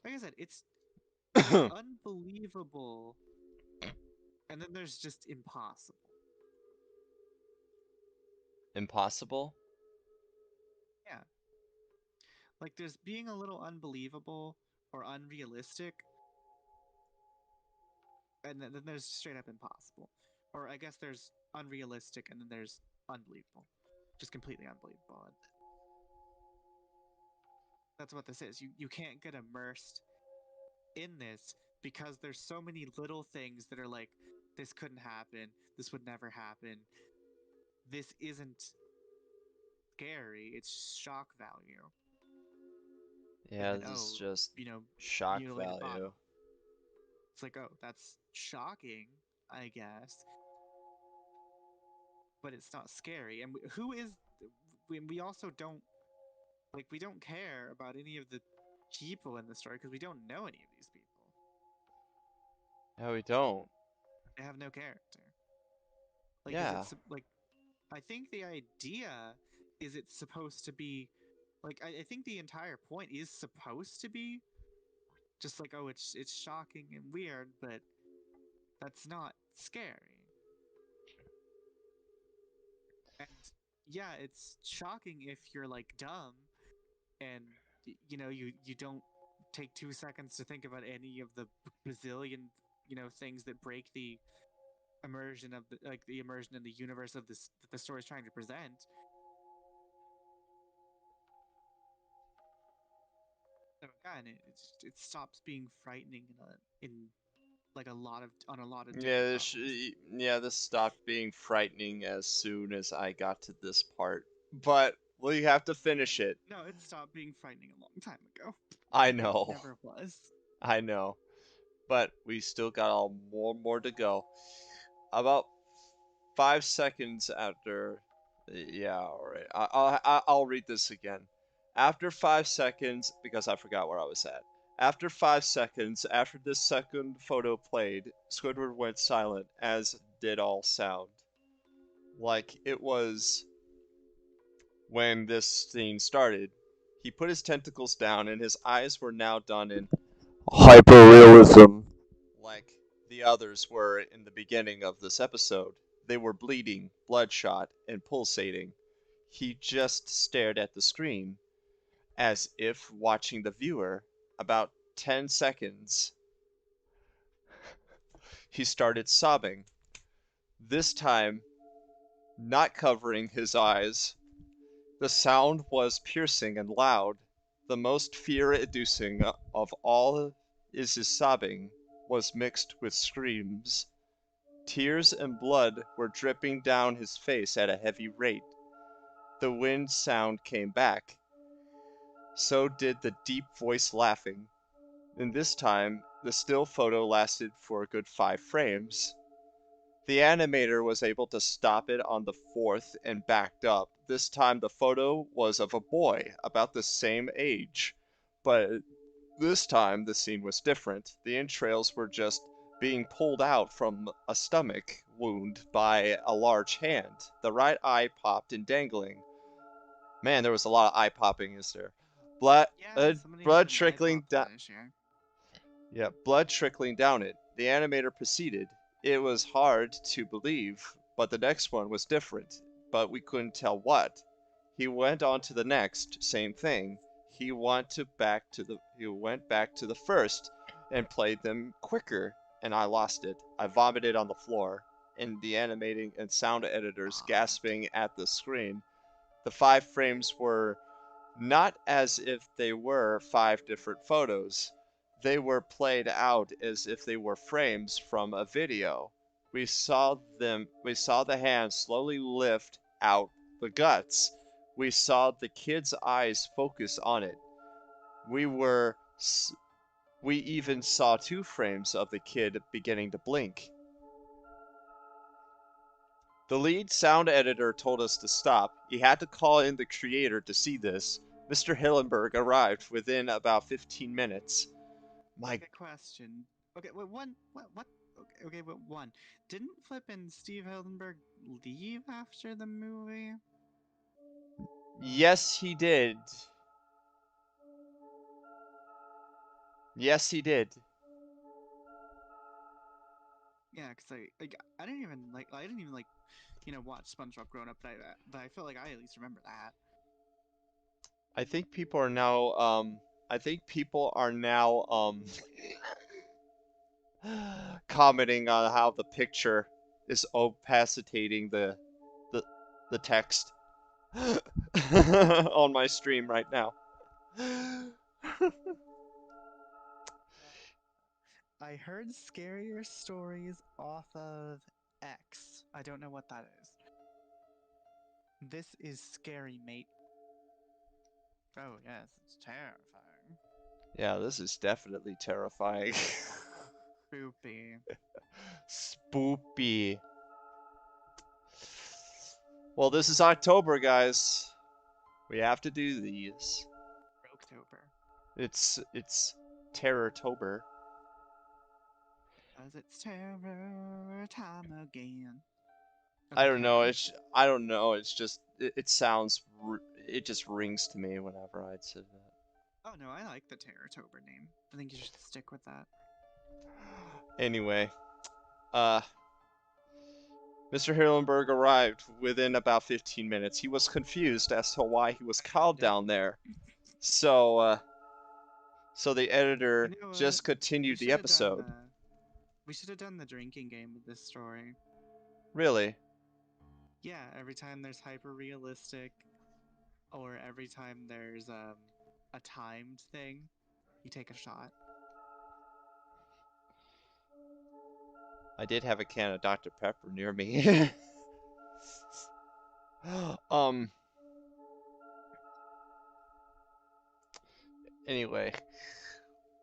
I said, there's unbelievable, and then there's just impossible. Impossible? Yeah, like there's being a little unbelievable or unrealistic, and then there's straight up impossible. Or I guess there's unrealistic and then there's unbelievable. Just completely unbelievable. And that's what this is. You can't get immersed in this because there's so many little things that are like, this couldn't happen, this would never happen, this isn't scary, it's shock value. And Yeah, then, this is oh, just you know, shock mutilated value. body. It's like, oh, that's shocking, I guess, but it's not scary. And who is. We also don't. Like, we don't care about any of the people in the story because we don't know any of these people. No, we don't. They have no character. Like, is it. Yeah. Like, I think the idea is it's supposed to be. Like, I think the entire point is supposed to be just like, oh, it's shocking and weird, but that's not scary. And yeah, it's shocking if you're like dumb and you don't take 2 seconds to think about any of the bazillion things that break the immersion of the immersion in the universe of this that the story is trying to present. So again, it stops being frightening in like a lot of on a lot of Yeah, different levels. this stopped being frightening as soon as I got to this part. But we have to finish it. No, it stopped being frightening a long time ago. I It know. never was. I know. But we still got all more to go. About 5 seconds after, yeah, all right. I'll read this again. After 5 seconds, because I forgot where I was at. After 5 seconds, after this second photo played, Squidward went silent, as did all sound. Like it was when this scene started. He put his tentacles down, and his eyes were now done in hyperrealism, like the others were in the beginning of this episode. They were bleeding, bloodshot, and pulsating. He just stared at the screen, as if watching the viewer. About 10 seconds, he started sobbing. This time, not covering his eyes. The sound was piercing and loud. The most fear-inducing of all is his sobbing was mixed with screams. Tears and blood were dripping down his face at a heavy rate. The wind sound came back. So did the deep voice laughing. And this time, the still photo lasted for a good 5 frames. The animator was able to stop it on the fourth and backed up. This time the photo was of a boy about the same age. But this time the scene was different. The entrails were just being pulled out from a stomach wound by a large hand. The right eye popped and dangling. Man, there was a lot of eye popping, is there? Blood, Yeah, somebody had blood an eye trickling pop down. finish here. Yeah, blood trickling down it. The animator proceeded. It was hard to believe, but the next one was different, but we couldn't tell what. He went on to the next, same thing. He went back to the first and played them quicker, and I lost it. I vomited on the floor, and the animating and sound editors Ah, gasping at the screen. The 5 frames were not as if they were 5 different photos. They were played out as if they were frames from a video. We saw the hand slowly lift out the guts. We saw the kid's eyes focus on it. We were we even saw 2 frames of the kid beginning to blink. The lead sound editor told us to stop. He had to call in the creator to see this. Mr. Hillenberg arrived within about 15 minutes. My okay, question. Okay, wait, one. What? Okay, but one. Didn't Flip and Steve Hildenberg leave after the movie? Yes, he did. Yes, he did. Yeah, because I didn't even watch SpongeBob growing up, but I feel like I at least remember that. I think people are now I think people are now commenting on how the picture is opacitating the the text on my stream right now. I heard scarier stories off of X. I don't know what that is. This is scary, mate. Oh yes, it's terrifying. Yeah, this is definitely terrifying. Spoopy. Spoopy. Well, this is October, guys. We have to do these. Broketober. It's Terrortober. Cause it's terror time again. I Okay, don't carry know. on. I don't know. It's just it sounds it just rings to me whenever I'd say that. Oh no, I like the Terrortober name. I think you should stick with that. Anyway, uh, Mr. Hillenberg arrived within about 15 minutes. He was confused as to why he was called Did down there. So the you editor know what? just We continued the should have done episode. the we should have done the drinking game with this story. Really? Yeah, every time there's hyper realistic, or every time there's a timed thing, you take a shot. I did have a can of Dr. Pepper near me. um. Anyway,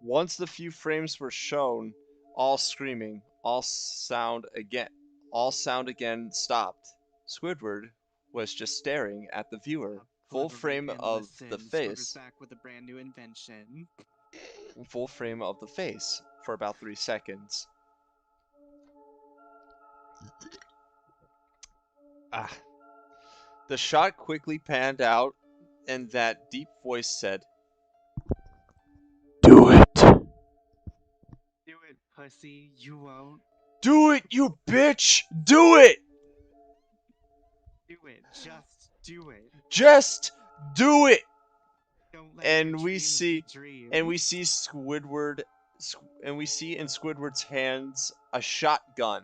once the few frames were shown, all screaming, all sound again stopped. Squidward was just staring at the viewer, full frame Collaborate and of the listen. Squidward's face, back with a brand new invention. full frame of the face for about 3 seconds. Ah. The shot quickly panned out, and that deep voice said, "Do it! Do it, pussy. You won't. Do it, you bitch! Do it! Do it. Just do it. Just do it!" Don't let your And dreams be and dreams. we see and we see in Squidward's hands a shotgun.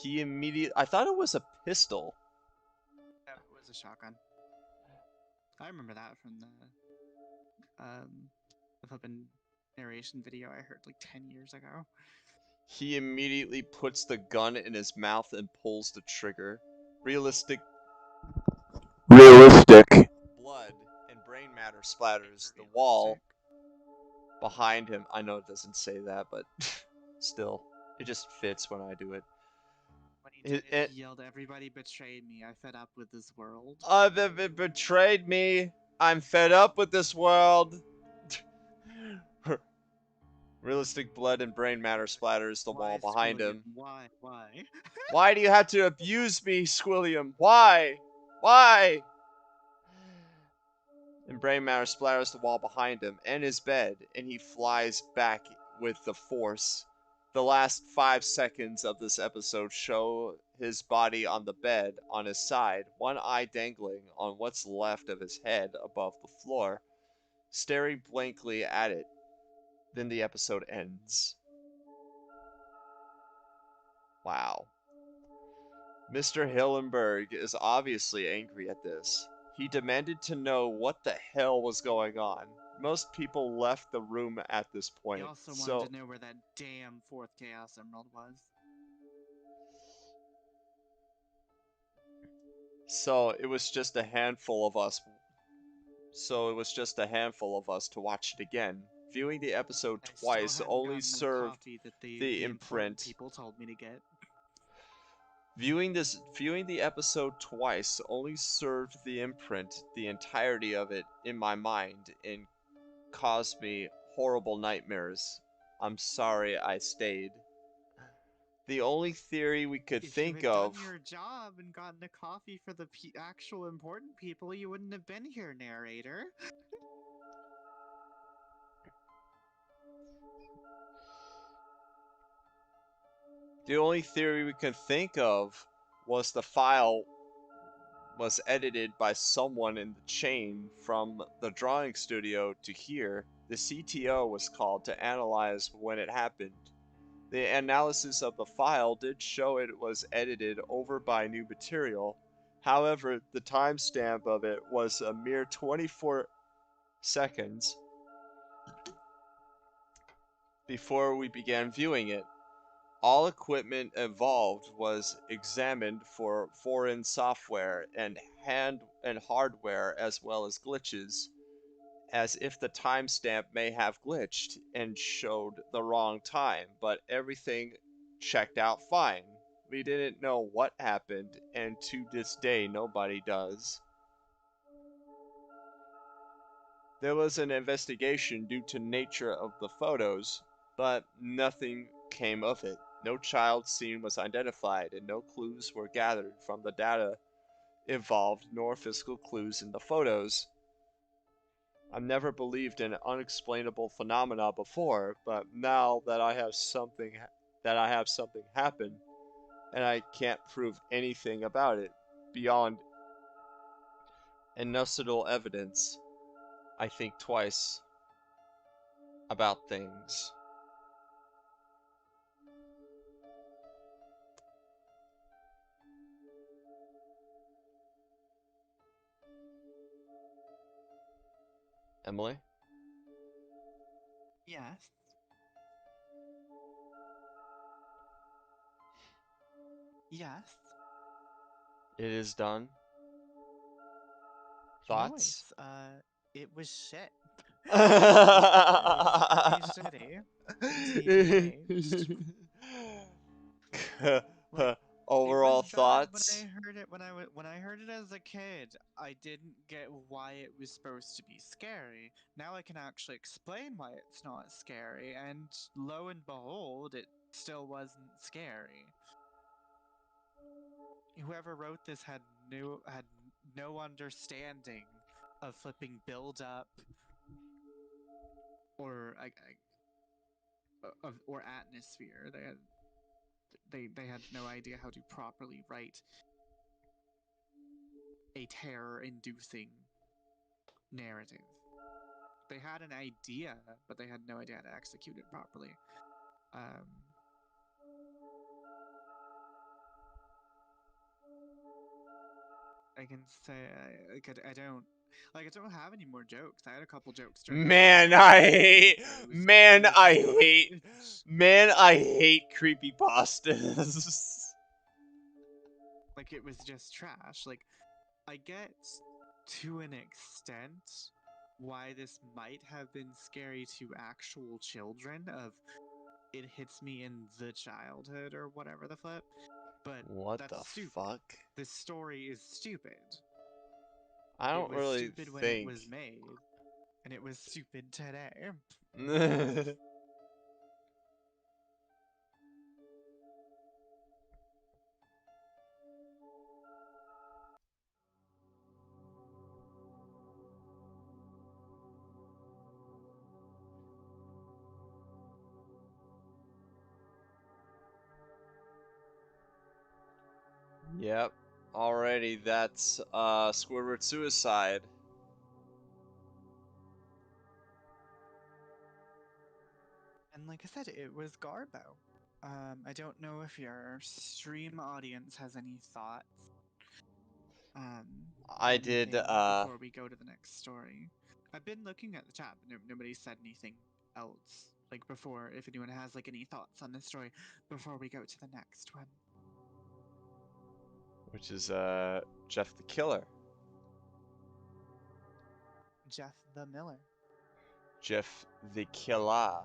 I thought it was a pistol. That was a shotgun. I remember that from the flippin' narration video I heard like 10 years ago. He immediately puts the gun in his mouth and pulls the trigger. Realistic Realistic blood and brain matter splatters the wall Realistic. behind him. I know it doesn't say that, but still, it just fits when I do it. When he did it, It he yelled, "Everybody betrayed me. I fed up with this world." betrayed me. I'm fed up with this world. Realistic blood and brain matter splatters the wall Why, behind Squilliam? him. Why? Why? Why do you have to abuse me, Squilliam? Why? Why? And brain matter splatters the wall behind him and his bed, and he flies back with the force. The last 5 seconds of this episode show his body on the bed on his side, one eye dangling on what's left of his head above the floor, staring blankly at it. Then the episode ends. Wow. Mr. Hillenberg is obviously angry at this. He demanded to know what the hell was going on. Most people left the room at this He point, also wanted to know where that damn fourth Chaos Emerald was. So it was just a handful of us. So it was just a handful of us to watch it again. Viewing the episode I still twice hadn't only gotten the served coffee that the the important imprint. people told me to get. Viewing the episode twice only served the imprint, the entirety of it, in my mind, and caused me horrible nightmares. I'm sorry I stayed. The only theory we could If you think had done of. your job and gotten a coffee for the actual important people, you wouldn't have been here, narrator. The only theory we could think of was the file was edited by someone in the chain from the drawing studio to here. The CTO was called to analyze when it happened. The analysis of the file did show it was edited over by new material. However, the timestamp of it was a mere 24 seconds before we began viewing it. All equipment involved was examined for foreign software and hardware as well as glitches, as if the timestamp may have glitched and showed the wrong time, but everything checked out fine. We didn't know what happened, and to this day nobody does. There was an investigation due to nature of the photos, but nothing came of it. No child scene was identified, and no clues were gathered from the data involved, nor physical clues in the photos. I've never believed in unexplainable phenomena before, but now that I have something happen, and I can't prove anything about it beyond anecdotal evidence, I think twice about things. Emily? Yes. Yes. It is done. Thoughts? Noise. It was shit. It was pretty shitty. TBH. Like, it was Overall bad when I thoughts? heard it when I heard it as a kid. I didn't get why it was supposed to be scary. Now I can actually explain why it's not scary, and lo and behold, it still wasn't scary. Whoever wrote this had no understanding of flipping build up or or atmosphere. They had no idea how to properly write a terror-inducing narrative. They had an idea, but they had no idea how to execute it properly. I can say I don't have any more jokes. I had a couple jokes during the Man, episode, I but hate. it was Man, I just hate. Man, I hate creepypastas. like it was just trash. Like I get to an extent why this might have been scary to actual children of it hits me in the childhood or whatever the flip, but What the that's stupid. fuck? This story is stupid. I It don't was really stupid when it think. was made, and it was stupid today. Yep. Alrighty, that's Squidward suicide. And like I said, it was Garbo. I don't know if your stream audience has any thoughts I did anything before we go to the next story. I've been looking at the chat, but nobody said anything else. Like before, if anyone has like any thoughts on this story before we go to the next one. which is Jeff the Killer. Jeff the Miller. Jeff the Killer.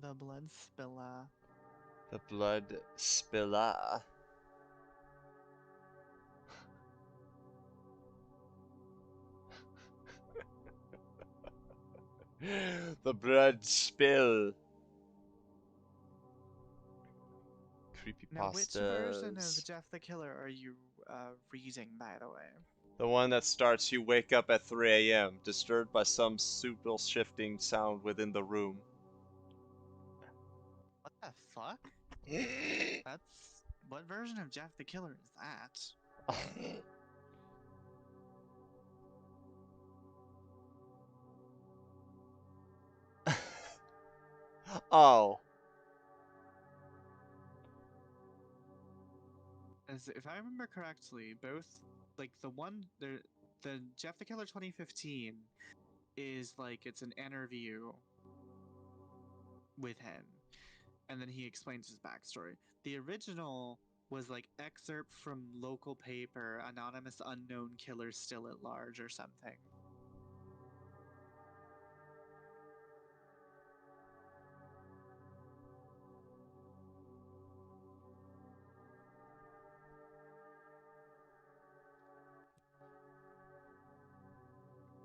The blood spiller. The blood spiller. The blood spill. Now, which version of Creepypastas. Jeff the Killer are you reading, by the way? The one that starts, you wake up at 3 a.m., disturbed by some subtle shifting sound within the room. What the fuck? That's... What version of Jeff the Killer is that? Oh. As if I remember correctly, both like the Jeff the Killer 2015 is like it's an interview with him, and then he explains his backstory. The original was like excerpt from local paper, anonymous unknown killer still at large or something.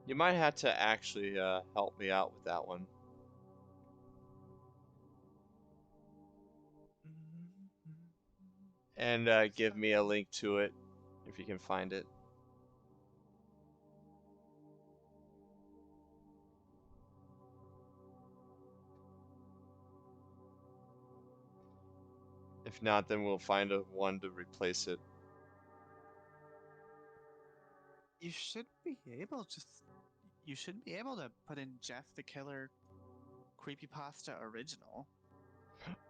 You might have to actually help me out with that one. And give me a link to it if you can find it. If not, then we'll find a one to replace it. You should be able you should be able to put in Jeff the Killer Creepypasta original.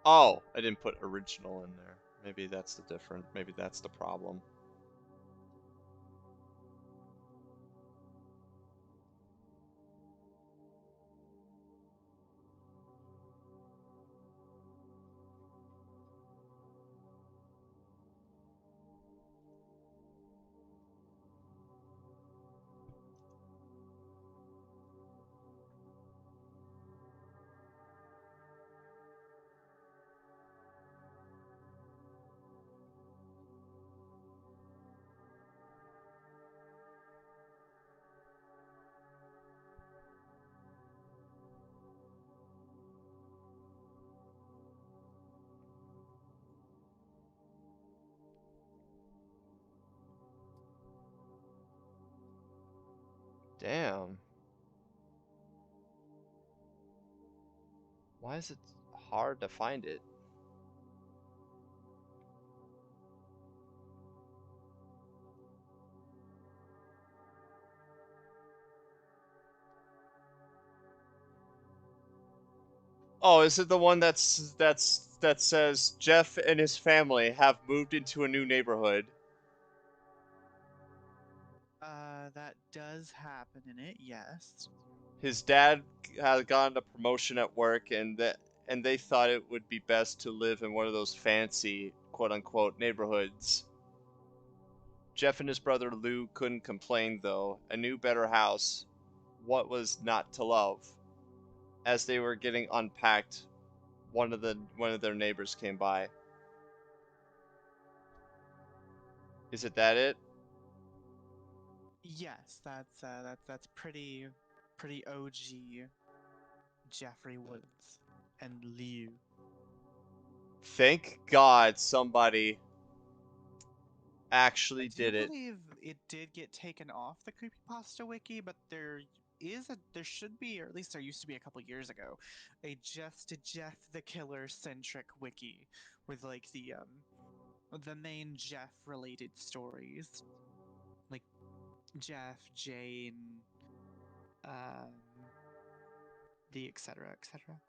Oh, I didn't put original in there. Maybe that's the different. Maybe that's the problem. Damn. Why is it hard to find it? Oh, is it the one that says Jeff and his family have moved into a new neighborhood? That does happen in it, yes. His dad had gotten a promotion at work, and they thought it would be best to live in one of those fancy quote unquote neighborhoods. Jeff and his brother Lou couldn't complain though. A new better house. What was not to love? As they were getting unpacked, one of their neighbors came by. Is it that it? Yes, that's pretty OG Jeffrey Woods and Liu. Thank God somebody I actually do did it. believe it did get taken off the Creepypasta wiki, but there should be, or at least there used to be a couple years ago, a just Jeff the Killer centric wiki with like the the main Jeff-related stories, like Jeff, Jane, um, the etc. etc.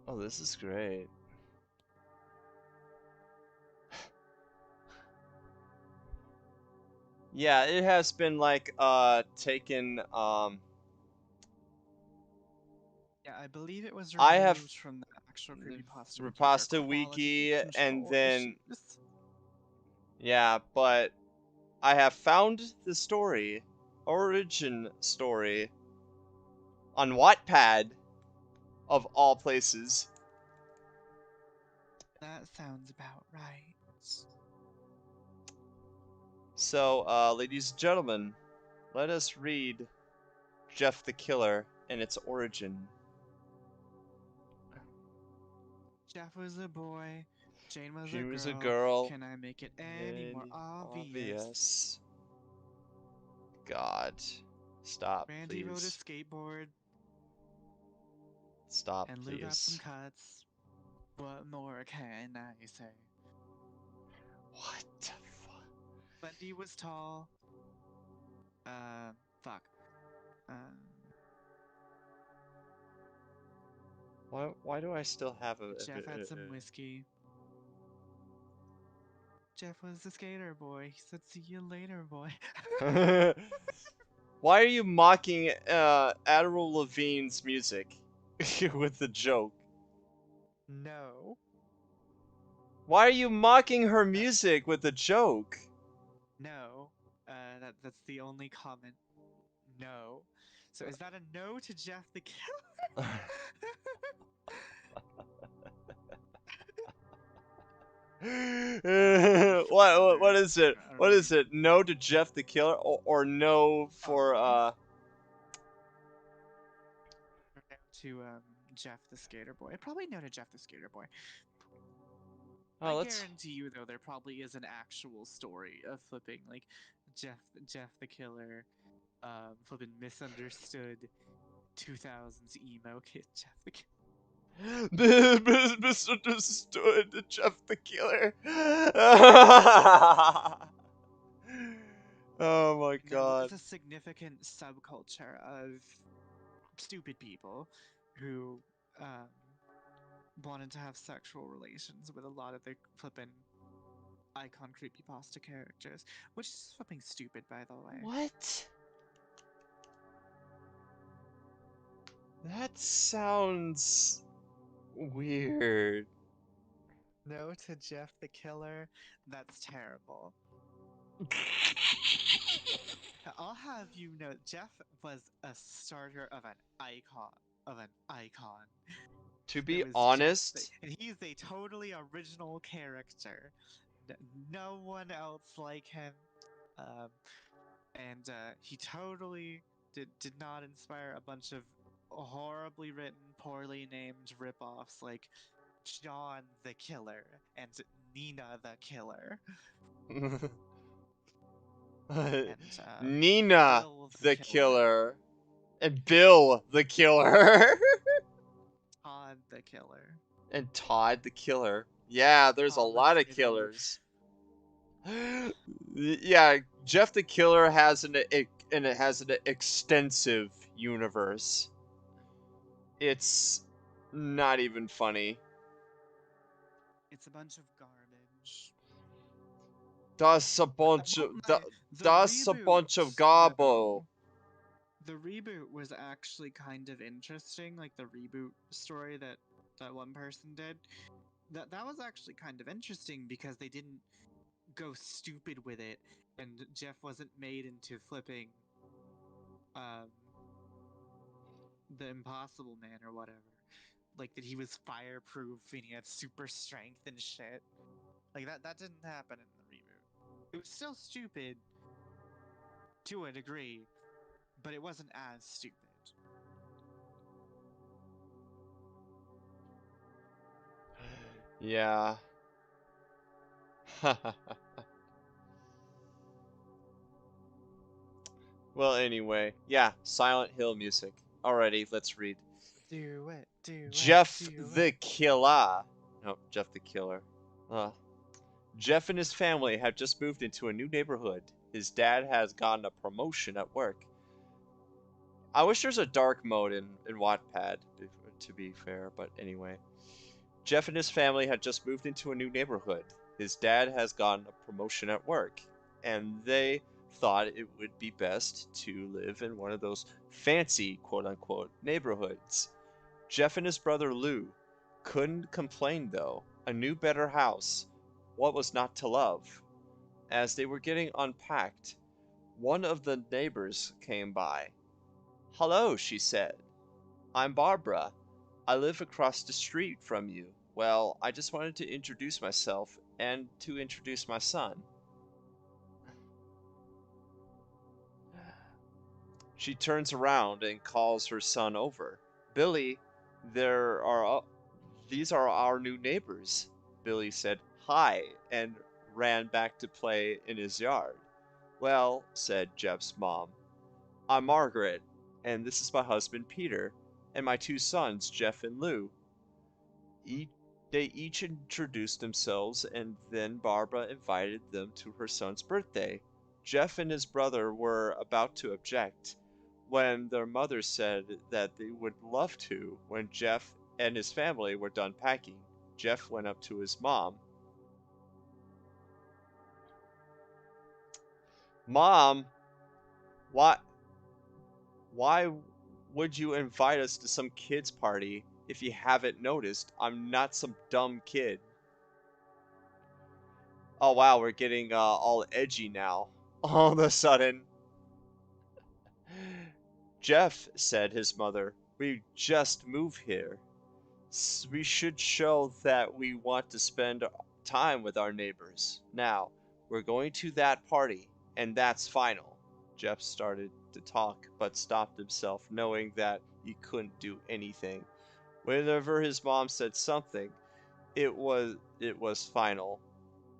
Oh, this is great. Yeah, it has been like taken Yeah, I believe it was I have removed from the actual Creepypasta wiki for Repasta quality Wiki, and control then issues. yeah, but I have found the story, origin story, on Wattpad, of all places. That sounds about right. So, ladies and gentlemen, let us read Jeff the Killer and its origin. Jeff was a boy, Jane was She a was a girl. girl. Can I make it any more And obvious? obvious. God. Stop, Randy rode a please. skateboard, Stop, and Lou got some please. cuts. What more can I say? What the fuck? Wendy was tall. Fuck. Um, Why do I still have a... Jeff had some whiskey. Jeff was the skater boy. He said, "See you later, boy." Why are you mocking Avril Lavigne's music with the joke? No. Why are you mocking her Uh, music with a joke? no. That's the only comment. No. So is that a no to Jeff the Killer? What is it? I don't What know. is it? No to Jeff the Killer, or no for No to Jeff the Skater Boy. Probably no to Jeff the Skater Boy. I Oh, let's... guarantee you though there probably is an actual story of flipping like Jeff the Killer, flipping misunderstood 2000s emo kid Jeff the Killer. Misunderstood Jeff the Killer. Oh my There god. was a significant subculture of stupid people who um, wanted to have sexual relations with a lot of the flippin' icon creepypasta characters, which is flipping stupid, by the way. What? That sounds weird. No to Jeff the Killer. That's terrible. I'll have you know, Jeff was a starter of an icon. Of an icon. To It be was Jeff, honest, and he's a totally original character. No one else like him. Um, and he totally did not inspire a bunch of horribly written, poorly named ripoffs like John the Killer and Nina the Killer and Nina Bill the the Killer, Killer, and Bill the Killer, Todd the Killer. and Todd the Killer. Yeah, there's a Thomas lot of Italy. killers. Yeah, Jeff the Killer has an extensive universe. It's not even funny. It's a bunch of garbage. Das a I bunch won't of lie, the das a bunch of reboot, gobble. though, the reboot was actually kind of interesting. Like the reboot story that one person did. That was actually kind of interesting because they didn't go stupid with it, and Jeff wasn't made into flipping um the Impossible Man or whatever. Like that he was fireproof and he had super strength and shit. Like that didn't happen in the reboot. It was still stupid to a degree, but it wasn't as stupid. Yeah. Well, anyway, yeah, Silent Hill music. Alrighty, let's read. Do it, do it, Jeff do the it. Killer. No, Jeff the Killer. Uh, Jeff and his family have just moved into a new neighborhood. His dad has gotten a promotion at work. I wish there's a dark mode in Wattpad, to be fair, but anyway. Jeff and his family had just moved into a new neighborhood. His dad has gotten a promotion at work, and they thought it would be best to live in one of those fancy, quote unquote, neighborhoods. Jeff and his brother Lou couldn't complain though. A new, better house. What was not to love? As they were getting unpacked, one of the neighbors came by. "Hello," she said. "I'm Barbara. I live across the street from you. Well, I just wanted to introduce myself and to introduce my son." She turns around and calls her son over. "Billy, there are these are our new neighbors." Billy said hi and ran back to play in his yard. "Well," said Jeff's mom, "I'm Margaret, and this is my husband Peter, and my two sons, Jeff and Lou." Each, they each introduced themselves, and then Barbara invited them to her son's birthday. Jeff and his brother were about to object when their mother said that they would love to. When Jeff and his family were done packing, Jeff went up to his mom. "Mom, why why would you invite us to some kid's party? If you haven't noticed, I'm not some dumb kid." Oh wow, we're getting all edgy now. All of a sudden. "Jeff," said his mother, "we just moved here. We should show that we want to spend time with our neighbors. Now, we're going to that party, and that's final." Jeff started to talk, but stopped himself, knowing that he couldn't do anything. Whenever his mom said something, it was final.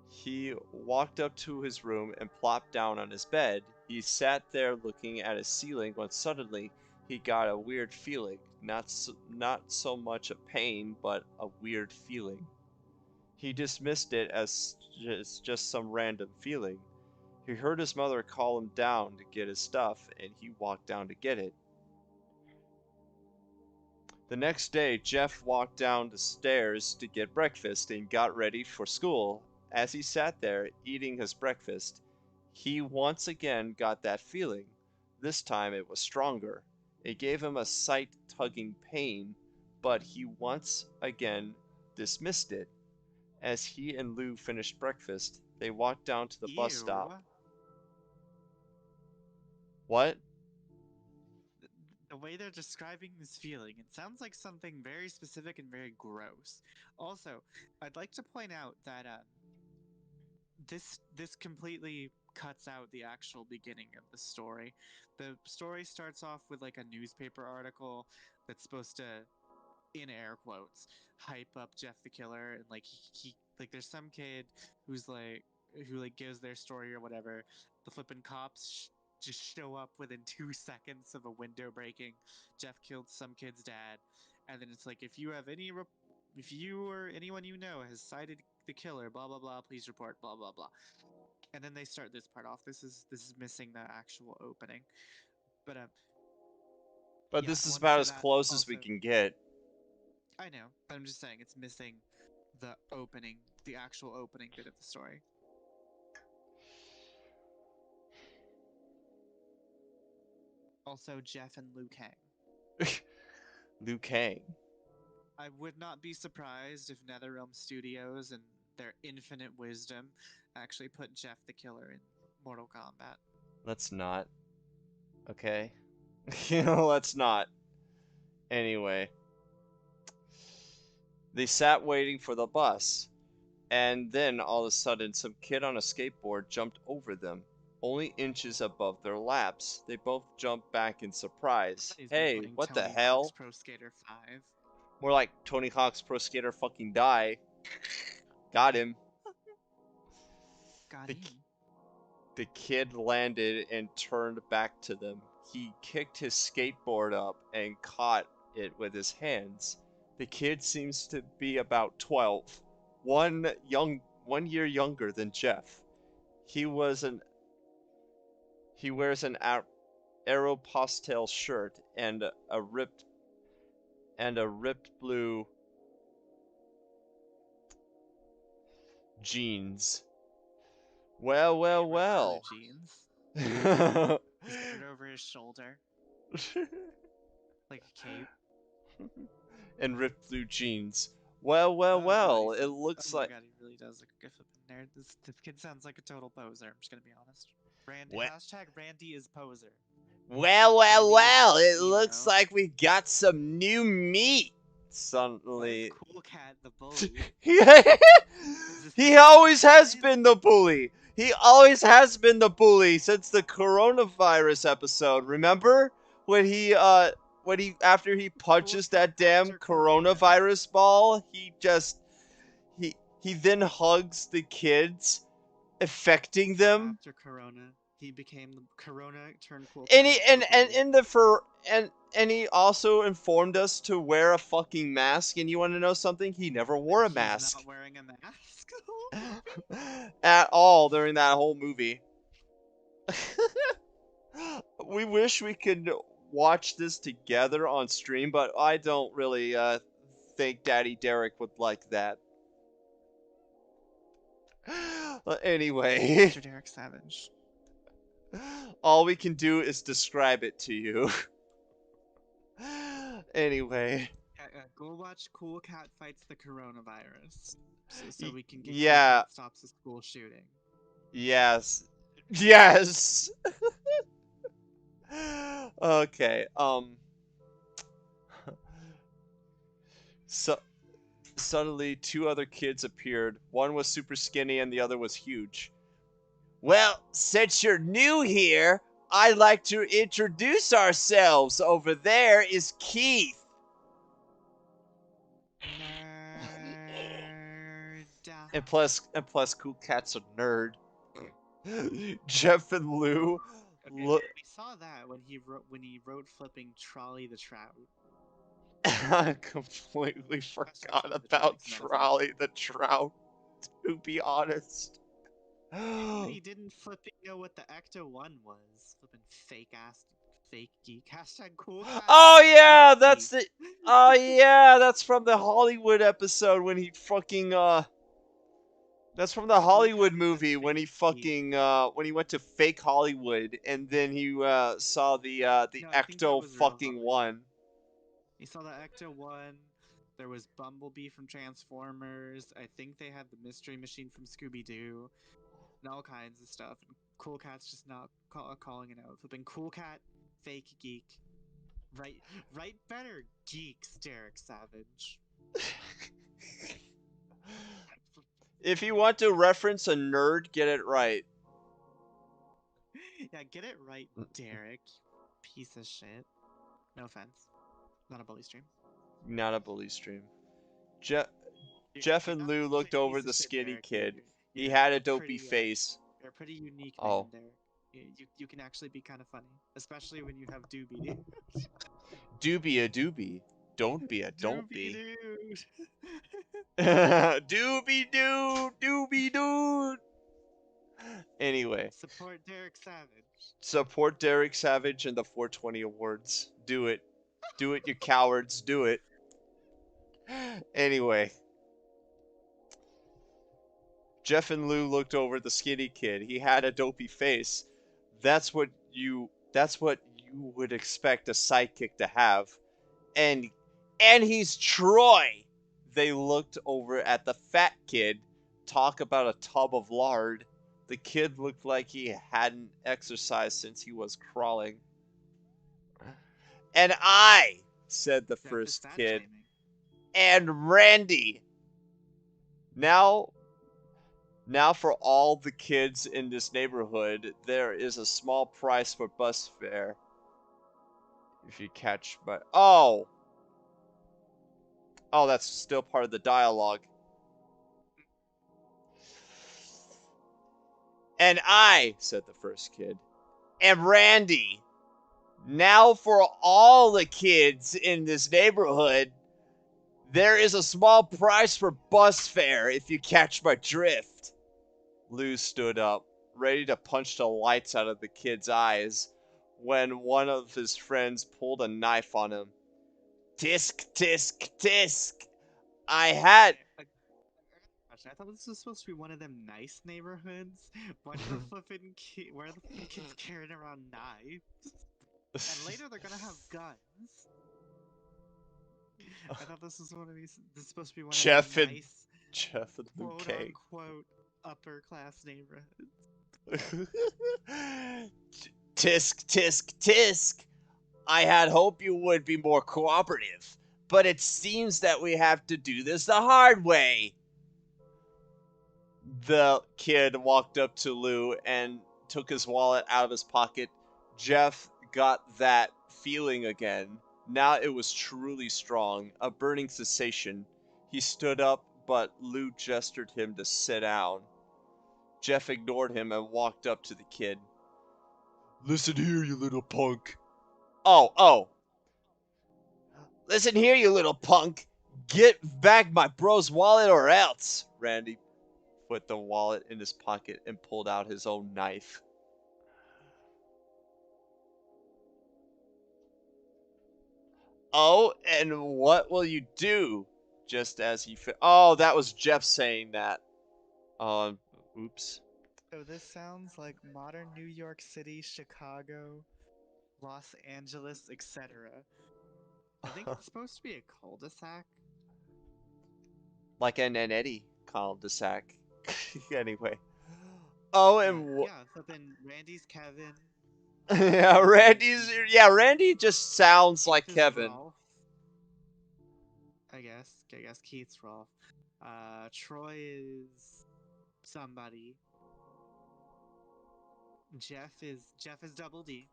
He walked up to his room and plopped down on his bed. He sat there looking at his ceiling when suddenly he got a weird feeling. Not so much a pain, but a weird feeling. He dismissed it as just some random feeling. He heard his mother call him down to get his stuff, and he walked down to get it. The next day, Jeff walked down the stairs to get breakfast and got ready for school. As he sat there eating his breakfast, he once again got that feeling. This time it was stronger. It gave him a sight-tugging pain, but he once again dismissed it. As he and Lou finished breakfast, they walked down to the bus stop. Ew. What? The way they're describing this feeling, it sounds like something very specific and very gross. Also, I'd like to point out that this completely cuts out the actual beginning of the story. The story starts off with like a newspaper article that's supposed to, in air quotes, hype up Jeff the Killer, and like he like there's some kid who's like who like gives their story or whatever. The flippin' cops just show up within 2 seconds of a window breaking. Jeff killed some kid's dad, and then it's like if you or anyone you know has sighted the killer, blah blah blah, please report, blah blah blah. And then they start this part off. This is missing the actual opening, but But yeah, this I is wanted to about say as that close as we also. can get. I know, but I'm just saying it's missing the opening, the actual opening bit of the story. Also, Jeff and Liu Kang. Liu Kang. I would not be surprised if NetherRealm Studios and their infinite wisdom actually put Jeff the Killer in Mortal Kombat. Let's not. Okay? Let's not. Anyway. They sat waiting for the bus, and then all of a sudden some kid on a skateboard jumped over them, only inches above their laps. They both jumped back in I surprise. thought he was gonna be "Hey, putting what the Tony Hawk's hell?" Pro Skater 5. More like Tony Hawk's Pro Skater fucking die. Got him. Got The, him. the kid landed and turned back to them. He kicked his skateboard up and caught it with his hands. The kid seems to be about 12, 1 year younger than Jeff. He was an he wears an Aeropostale shirt and a ripped blue jeans. Well, well, Ripped blue well. jeans. He's got it over his shoulder like a cape. And ripped blue jeans. Well, well, Oh god, well. It looks oh my like. god, he really does look like a flippin' nerd. This kid sounds like a total poser. I'm just gonna be honest. Well, Hashtag Randy is poser. well, well, Randy is well. It looks emo. like we got some new meat. Well, it's Suddenly. Cool Cat the bully. He always has been the bully. He always has been the bully since the coronavirus episode. Remember when he after he punches that damn Actor Corona. coronavirus ball, he then hugs the kids, affecting them. After Corona, he became the Corona turned Cool Cat. And he and in the for and he also informed us to wear a fucking mask. And you want to know something? He never wore a mask. He's not wearing a mask. At all during that whole movie. We wish we could watch this together on stream, but I don't really think Daddy Derek would like that. Anyway, Mr. Derek Savage. all we can do is describe it to you. Anyway. Go watch Cool Cat Fights the Coronavirus. So we can get Cool Yeah. Cat stops the school shooting. Yes. Yes. Okay. So suddenly 2 other kids appeared. One was super skinny and the other was huge. Well, since you're new here, I'd like to introduce ourselves. Over there is Keith. Nerd. And plus, Cool Cat's a nerd. Jeff and Lou. Okay, Look. we saw that when he wrote flipping Trolley the Trout. I completely forgot about Trolley the Trout, to be honest. He didn't flipping know what the Ecto-1 was. Flipping fake geek. Hashtag Cool Cat. Oh yeah, that's the. Oh yeah, that's from the Hollywood episode when he fucking That's from the Hollywood movie when he fucking when he went to fake Hollywood and then he saw the Ecto fucking one. He saw the Ecto-1. There was Bumblebee from Transformers. I think they had the Mystery Machine from Scooby-Doo. And all kinds of stuff. And Cool Cat's just not calling it out. Flipping Cool Cat, fake geek. Right better geeks, Derek Savage. If you want to reference a nerd, get it right. Yeah, get it right, Derek. Piece of shit. No offense. Not a bully stream. Not a bully stream. Jeff and Lou looked over the skinny kid. He had a dopey face. You're a pretty unique man, Derek. You can actually be kind of funny, especially when you have doobie. Doobie a doobie. Don't be a don't be. Dude. Doobie doo, doobie dude. Anyway. Support Derek Savage. Support Derek Savage and the 420 awards. Do it. Do it, you cowards. Do it. Anyway. Jeff and Lou looked over the skinny kid. He had a dopey face. That's what you would expect a sidekick to have. And he's Troy. They looked over at the fat kid. Talk about a tub of lard. The kid looked like he hadn't exercised since he was crawling. And I, said the first kid. And Randy. Now for all the kids in this neighborhood, there is a small price for bus fare. If you catch my... Oh, that's still part of the dialogue. And I, said the first kid, am Randy. Now, for all the kids in this neighborhood, there is a small price for bus fare if you catch my drift. Lou stood up, ready to punch the lights out of the kid's eyes, when one of his friends pulled a knife on him. Tisk, tisk, tisk. I had. I thought this was supposed to be one of them nice neighborhoods. Why are the flippin' kids carrying around knives? And later they're gonna have guns. I thought this was one of these. This is supposed to be one of these Jeff and nice, Jeff and Luke quote Cage. unquote, upper class neighborhoods. Tisk, tisk, tisk. I had hoped you would be more cooperative, but it seems that we have to do this the hard way. The kid walked up to Lou and took his wallet out of his pocket. Jeff got that feeling again. Now it was truly strong, a burning sensation. He stood up, but Lou gestured him to sit down. Jeff ignored him and walked up to the kid. Listen here, you little punk. Oh. Listen here, you little punk. Get back my bro's wallet or else. Randy put the wallet in his pocket and pulled out his own knife. Oh, and what will you do? Just as he oh, that was Jeff saying that. Oops. So this sounds like modern New York City, Chicago, Los Angeles, etc. I think it's supposed to be a cul-de-sac. Like an Eddie cul-de-sac. Anyway. Oh, and Yeah. So then Randy's Kevin. yeah, Randy just sounds Keith like is Kevin. Rolf. I guess Keith's Rolf. Troy is somebody. Jeff is Double D.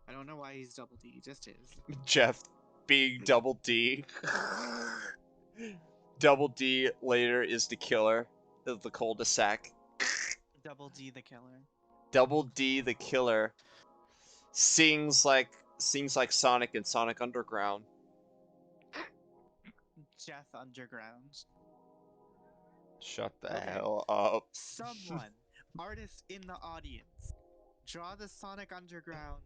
I don't know why he's Double D. He just is. Jeff being Double D. Double D later is the killer of the cul-de-sac. Double D the killer. Double D the killer sings like Sonic in Sonic Underground. Jeff Underground. Shut the Okay. hell up. Someone, artist in the audience, draw the Sonic Underground,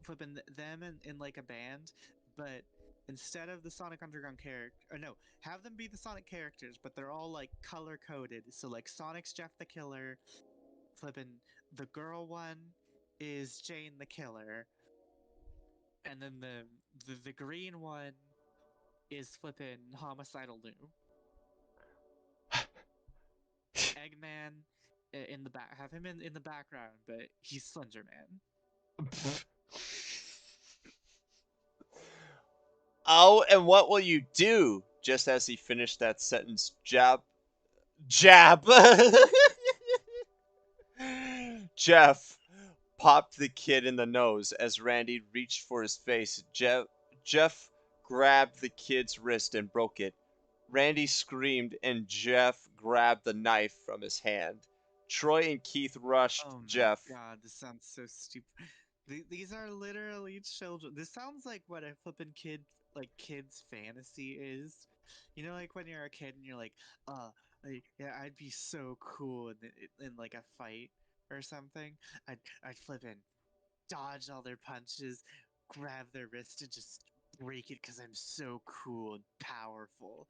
flipping them in like a band, but instead of the Sonic Underground character, or no, have them be the Sonic characters, but they're all like color coded. So like Sonic's Jeff the Killer, flipping the girl one is Jane the Killer, and then the green one is flipping Homicidal Lou. Eggman in the back, have him in the background, but he's Slender Man. Oh, and what will you do? Just as he finished that sentence, jab. Jeff popped the kid in the nose as Randy reached for his face. Jeff grabbed the kid's wrist and broke it. Randy screamed and Jeff grabbed the knife from his hand. Troy and Keith rushed Oh my Jeff. god, this sounds so stupid. These are literally children. This sounds like what a flippin' kid's fantasy is. You know, like when you're a kid and you're like, yeah, I'd be so cool in like a fight or something. I'd flippin' dodge all their punches, grab their wrist, and just break it because I'm so cool and powerful.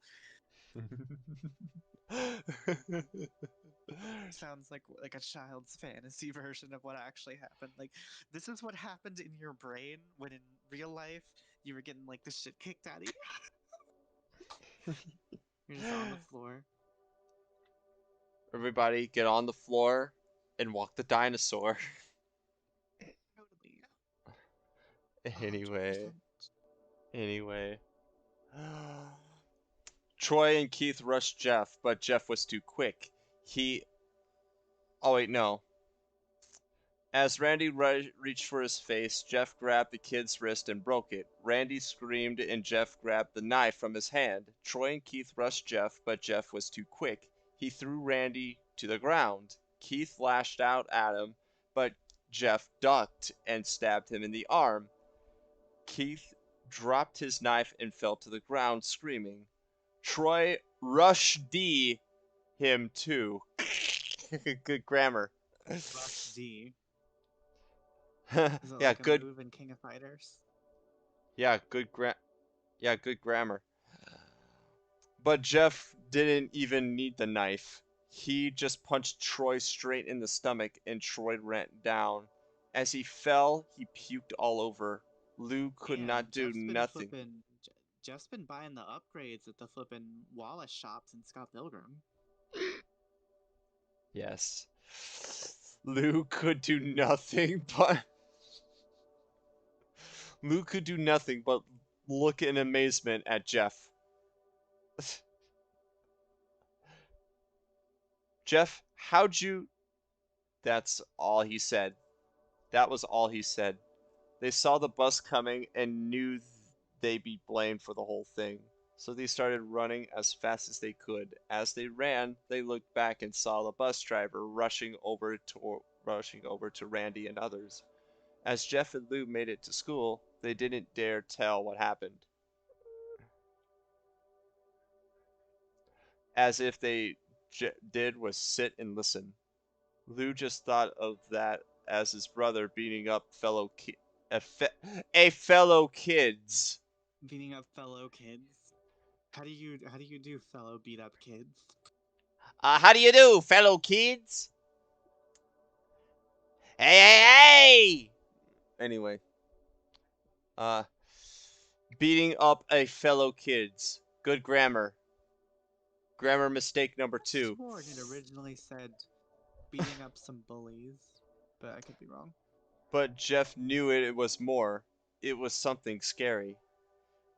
Sounds like a child's fantasy version of what actually happened. Like, this is what happened in your brain when in real life you were getting like the shit kicked out of you. You're just on the floor. Everybody get on the floor and walk the dinosaur. Totally. Anyway. 100%. Anyway. Troy and Keith rushed Jeff, but Jeff was too quick. Oh wait, no. As Randy reached for his face, Jeff grabbed the kid's wrist and broke it. Randy screamed and Jeff grabbed the knife from his hand. Troy and Keith rushed Jeff, but Jeff was too quick. He threw Randy to the ground. Keith lashed out at him, but Jeff ducked and stabbed him in the arm. Keith dropped his knife and fell to the ground, screaming. Troy rushed D him too. Good grammar. Rush D. Is it Yeah, like a good. move in King of Fighters? Yeah, yeah, good grammar. But Jeff didn't even need the knife. He just punched Troy straight in the stomach and Troy went down. As he fell, he puked all over. Lou could Damn, not do nothing. Jeff's been buying the upgrades at the flippin' Wallace shops in Scott Pilgrim. Yes. Lou could do nothing but Lou could do nothing but look in amazement at Jeff. Jeff, how'd you? That's all he said. That was all he said. They saw the bus coming and knew they'd be blamed for the whole thing. So they started running as fast as they could. As they ran, they looked back and saw the bus driver rushing over to Randy and others. As Jeff and Lou made it to school, they didn't dare tell what happened. As if they did was sit and listen. Lou just thought of that as his brother beating up a, a fellow kids. Beating up fellow kids. How do you do fellow beat up kids? How do you do, fellow kids? Hey, hey, hey! Anyway, uh, beating up a fellow kids. Good grammar. Grammar mistake number I two. swore it originally said beating up some bullies, but I could be wrong. But Jeff knew it was more. It was something scary.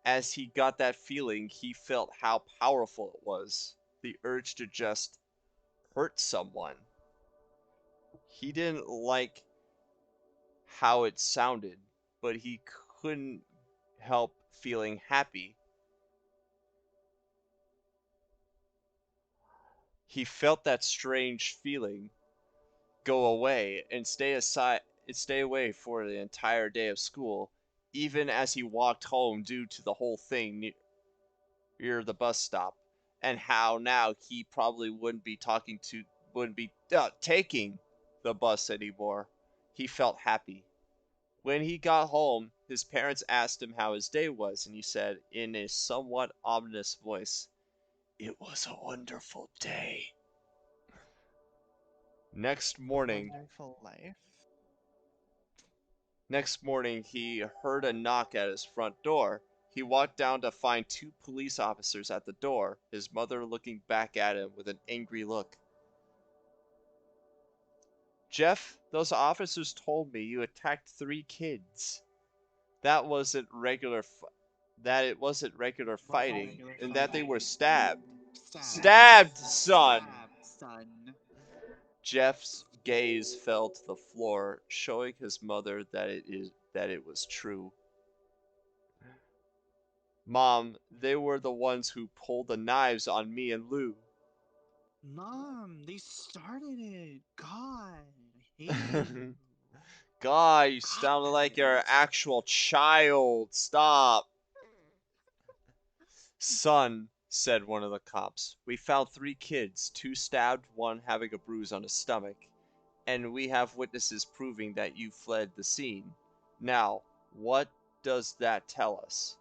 As he got that feeling, he felt how powerful it was. The urge to just hurt someone. He didn't like how it sounded, but he couldn't help feeling happy. He felt that strange feeling go away and stay away for the entire day of school, even as he walked home due to the whole thing near the bus stop, and how now he probably wouldn't be taking the bus anymore. He felt happy. When he got home, his parents asked him how his day was, and he said in a somewhat ominous voice, "It was a wonderful day." Next A morning, wonderful life. Next morning, he heard a knock at his front door. He walked down to find two police officers at the door, his mother looking back at him with an angry look. Jeff, those officers told me you attacked 3 kids. That wasn't regular that it wasn't regular Wasn't fighting, regular and that they fighting. were stabbed. Stabbed. Stabbed, son! Stabbed, son. Jeff's gaze fell to the floor, showing his mother that it was true. Mom, they were the ones who pulled the knives on me and Lou. Mom, they started it. God, I hate you. God, you sound like you're an God. actual child. Stop. Son, said one of the cops, we found 3 kids, 2 stabbed, 1 having a bruise on his stomach, and we have witnesses proving that you fled the scene. Now, what does that tell us?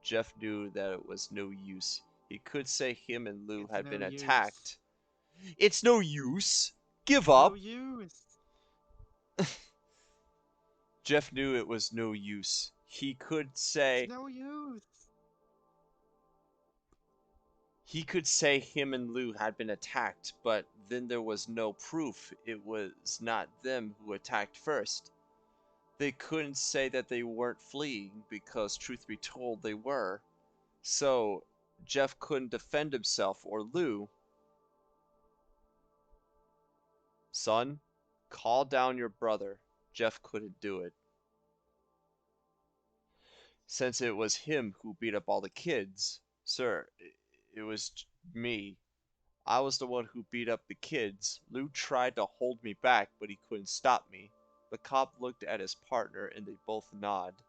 Jeff knew that it was no use. He could say him and Lou It's had no been use. attacked. It's no use. Give No up. use. Jeff knew it was no use. It's no use. He could say him and Lou had been attacked, but then there was no proof it was not them who attacked first. They couldn't say that they weren't fleeing because, truth be told, they were. So, Jeff couldn't defend himself or Lou. Son, call down your brother. Jeff couldn't do it. Since it was him who beat up all the kids. Sir, it was me. I was the one who beat up the kids. Lou tried to hold me back, but he couldn't stop me. The cop looked at his partner and they both nodded.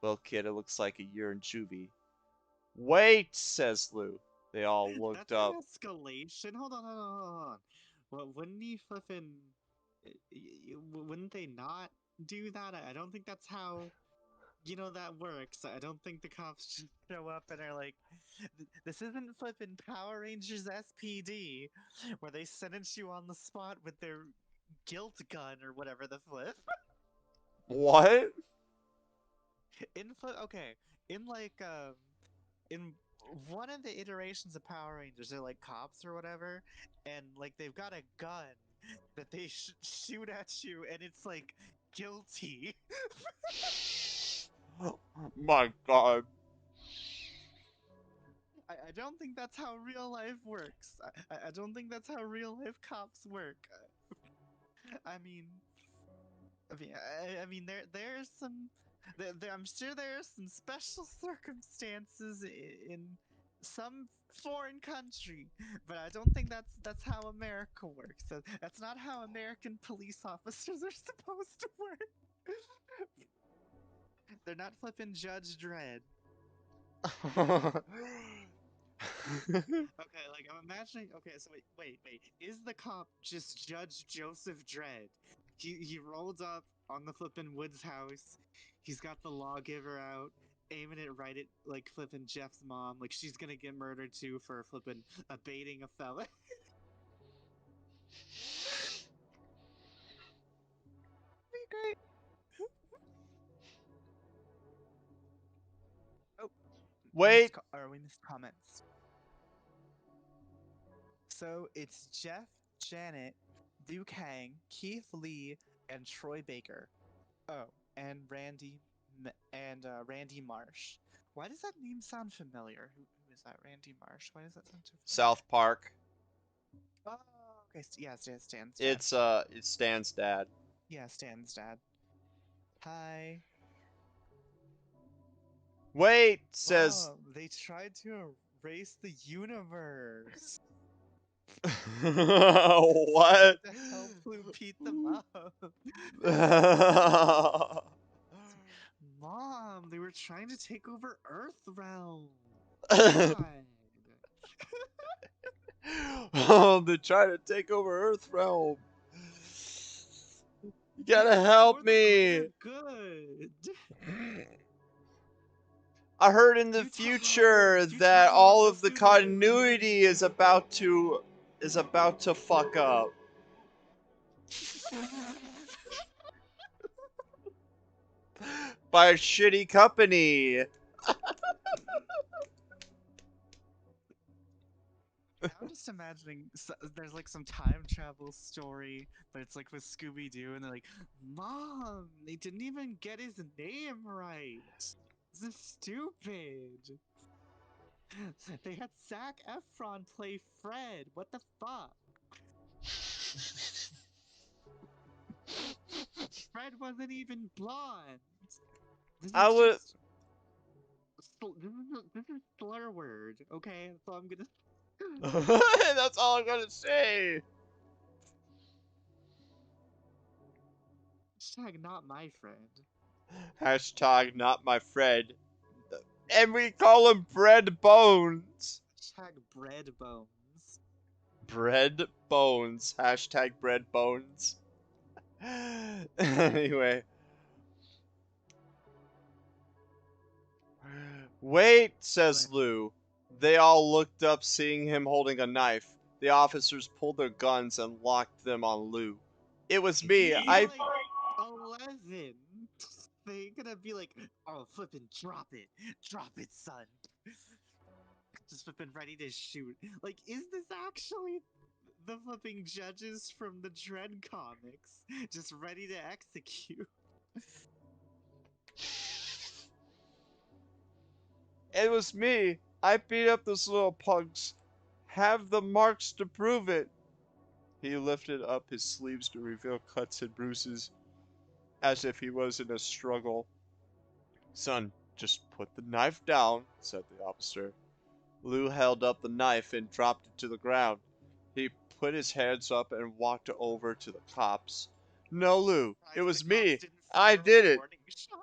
Well, kid, it looks like a year in juvie. Wait, says Lou. They all looked That's an up. escalation. Hold on. Well, wouldn't he flippin'? Wouldn't they not do that? I don't think that's how that works. I don't think the cops just show up and are like, "This isn't flippin' Power Rangers SPD, where they sentence you on the spot with their guilt gun or whatever the flip." What? Okay, in like in one of the iterations of Power Rangers, they're like cops or whatever, and like they've got a gun that they shoot at you, and it's like guilty. My God. I don't think that's how real life works. I don't think that's how real life cops work. I mean, I mean, there's some, I'm sure there are some special circumstances in some foreign country, but I don't think that's how America works. That's not how American police officers are supposed to work. They're not flipping Judge Dredd. Okay, like I'm imagining. Okay, so wait. Is the cop just Judge Joseph Dredd? He rolled up on the flippin' Woods house. He's got the lawgiver out, aiming it right at like flippin' Jeff's mom. Like she's gonna get murdered too for flippin' abating a felon. Be great. Oh, Wait. we missed comments. So it's Jeff, Janet, Liu Kang, Keith Lee, and Troy Baker. Oh, and Randy Marsh. Why does that name sound familiar? Who is that? Randy Marsh. Why does that sound so familiar? South Park. Oh, okay. Yeah, Stan's dad. It's Stan's dad. Yeah, Stan's dad. Hi. Wait, says. Wow, they tried to erase the universe. What? To help Blue beat them up. Mom, they were trying to take over Earthrealm. God. Oh, they're trying to take over Earthrealm. You gotta help For the me. greater good. I heard in the future that all of the continuity is about to fuck up. By a shitty company. I'm just imagining there's like some time travel story, but it's like with Scooby Doo, and they're like, "Mom, they didn't even get his name right. This is stupid." They had Zac Efron play Fred. What the fuck? Fred wasn't even blonde. This I is would. just this is slur word. Okay, so I'm gonna. That's all I'm gonna say. Hashtag not my friend. Hashtag not my Fred. And we call him Bread Bones. Hashtag bread bones. Bread Bones. Hashtag Bread Bones. Anyway. Wait, says Lou. They all looked up, seeing him holding a knife. The officers pulled their guns and locked them on Lou. It was me. He's I. like 11. They gonna be like, "Oh, flippin' drop it, son." Just flippin' ready to shoot. Like, is this actually the flipping judges from the Dread comics, just ready to execute? It was me. I beat up those little pugs. Have the marks to prove it. He lifted up his sleeves to reveal cuts and bruises, as if he was in a struggle. Son, just put the knife down, said the officer. Lou held up the knife and dropped it to the ground. He put his hands up and walked over to the cops. No, Lou, it was The cops me. didn't I fire a did it. warning shot.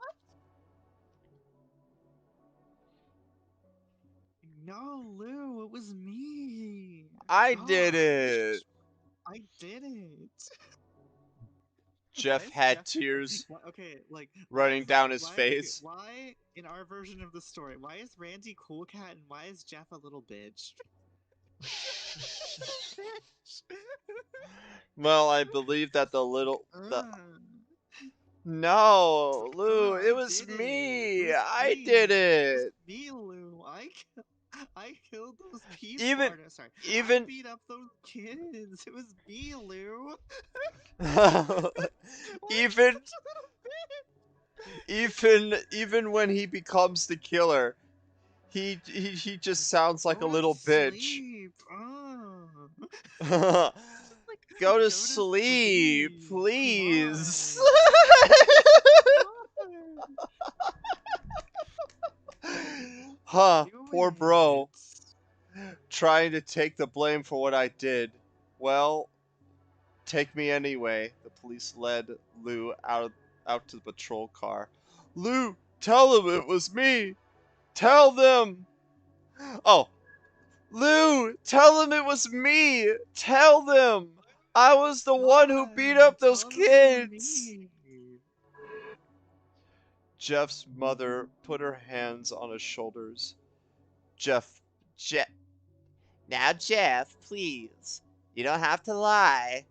No, Lou, it was me. I did Gosh, it. I did it. Why Jeff is had Jeff tears okay, like running down his why okay, face. why in our version of the story, why is Randy cool cat and why is Jeff a little bitch? Little bitch. Well, I believe that the Uh, no, Lou, I it was did it. It me. was I did me. It was it. me, Lou. I killed those people. Even Or, no, sorry, I even beat up those kids. It was me, Lou. Why are you even such a little bitch? even when he becomes the killer, he just sounds like a Go to little bitch. sleep. Oh. Like, Go to go to sleep, sleep. Come please. on. Come on. Huh, Do poor bro. it. Trying to take the blame for what I did. Well, take me anyway. The police led Lou out to the patrol car. Lou, tell them it was me. Tell them. Oh, Lou, tell them it was me. Tell them. I was the one who beat Fine. up those Tell them it was kids. me. Jeff's mother put her hands on his shoulders. Jeff, now Jeff, please. You don't have to lie.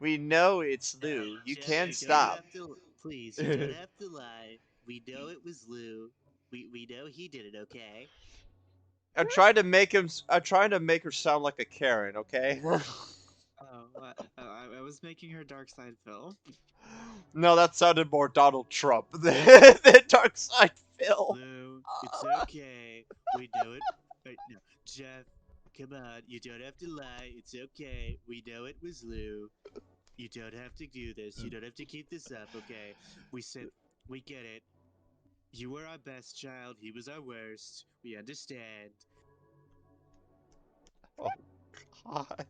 We know it's Lou. You Jeff, can't you don't stop. have to. Please, you don't have to lie. We know it was Lou. We know he did it. Okay. I'm trying to make her sound like a Karen, okay? Oh, I was making her dark side Phil. No, that sounded more Donald Trump than Dark Side Phil. Lou, it's okay. We know it. Wait, no, Jeff, come on. You don't have to lie. It's okay. We know it was Lou. You don't have to do this. You don't have to keep this up. Okay. We said we get it. You were our best child. He was our worst. We understand. Oh God.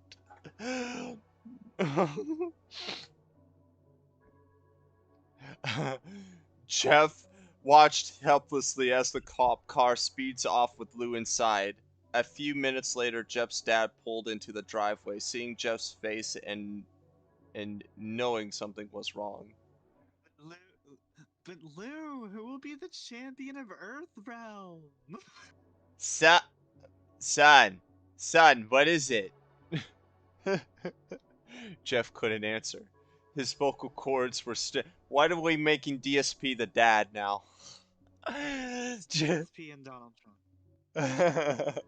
Jeff watched helplessly as the cop car speeds off with Lou inside. A few minutes later, Jeff's dad pulled into the driveway, seeing Jeff's face and knowing something was wrong. But Lou, but Lou, who will be the champion of Earth Realm? Son, son, what is it? Jeff couldn't answer. His vocal cords were Why are we making DSP the dad now? It's DSP and Donald Trump. That's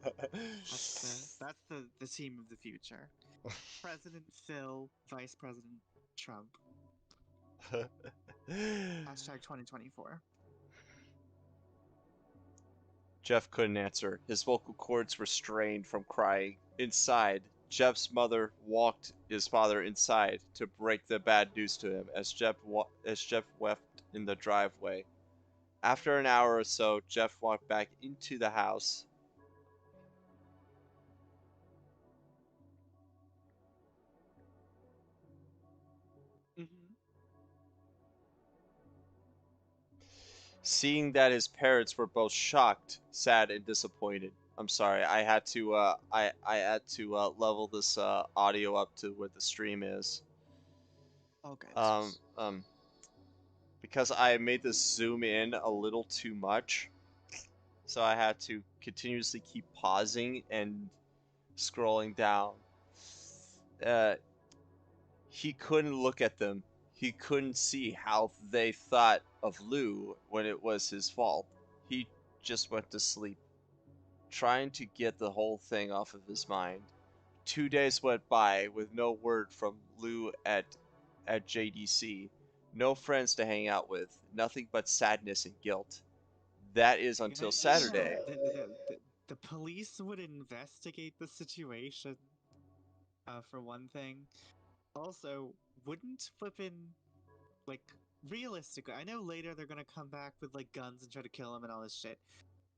the team of the future. President Phil, Vice President Trump. Hashtag 2024. Jeff couldn't answer. His vocal cords were strained from crying. Inside, Jeff's mother walked his father inside to break the bad news to him as Jeff wept in the driveway. After an hour or so, Jeff walked back into the house. Mm-hmm. Seeing that his parents were both shocked, sad, and disappointed. I'm sorry, I had to level this audio up to where the stream is. All good. Um, um, because I made this zoom in a little too much, so I had to continuously keep pausing and scrolling down. Uh, he couldn't look at them. He couldn't see how they thought of Lou when it was his fault. He just went to sleep, trying to get the whole thing off of his mind. 2 days went by with no word from Lou at JDC. No friends to hang out with, nothing but sadness and guilt. That is Can until I say that Saturday. the police would investigate the situation, for one thing. Also, wouldn't flippin' like realistically, I know later they're gonna come back with like guns and try to kill him and all this shit,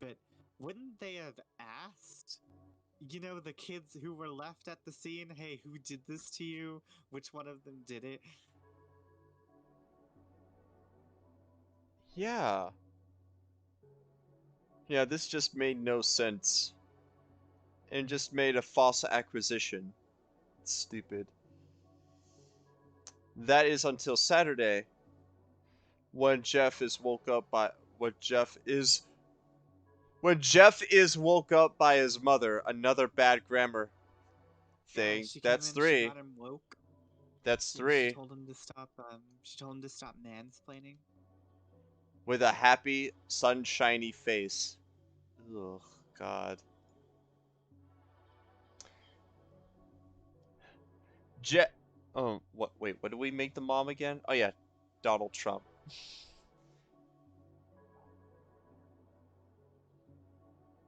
but wouldn't they have asked, the kids who were left at the scene, hey, who did this to you? Which one of them did it? Yeah. Yeah, this just made no sense. And just made a false acquisition. It's stupid. That is until Saturday, when Jeff is woke up by when Jeff is woke up by his mother. Another bad grammar Yeah, thing. she came That's in, she three. got him woke. That's Yeah, she three. told him to stop. She told him to stop mansplaining. With a happy, sunshiny face. Ugh, God. Jeff. Oh, what? Wait, what did we make the mom again? Oh yeah, Donald Trump.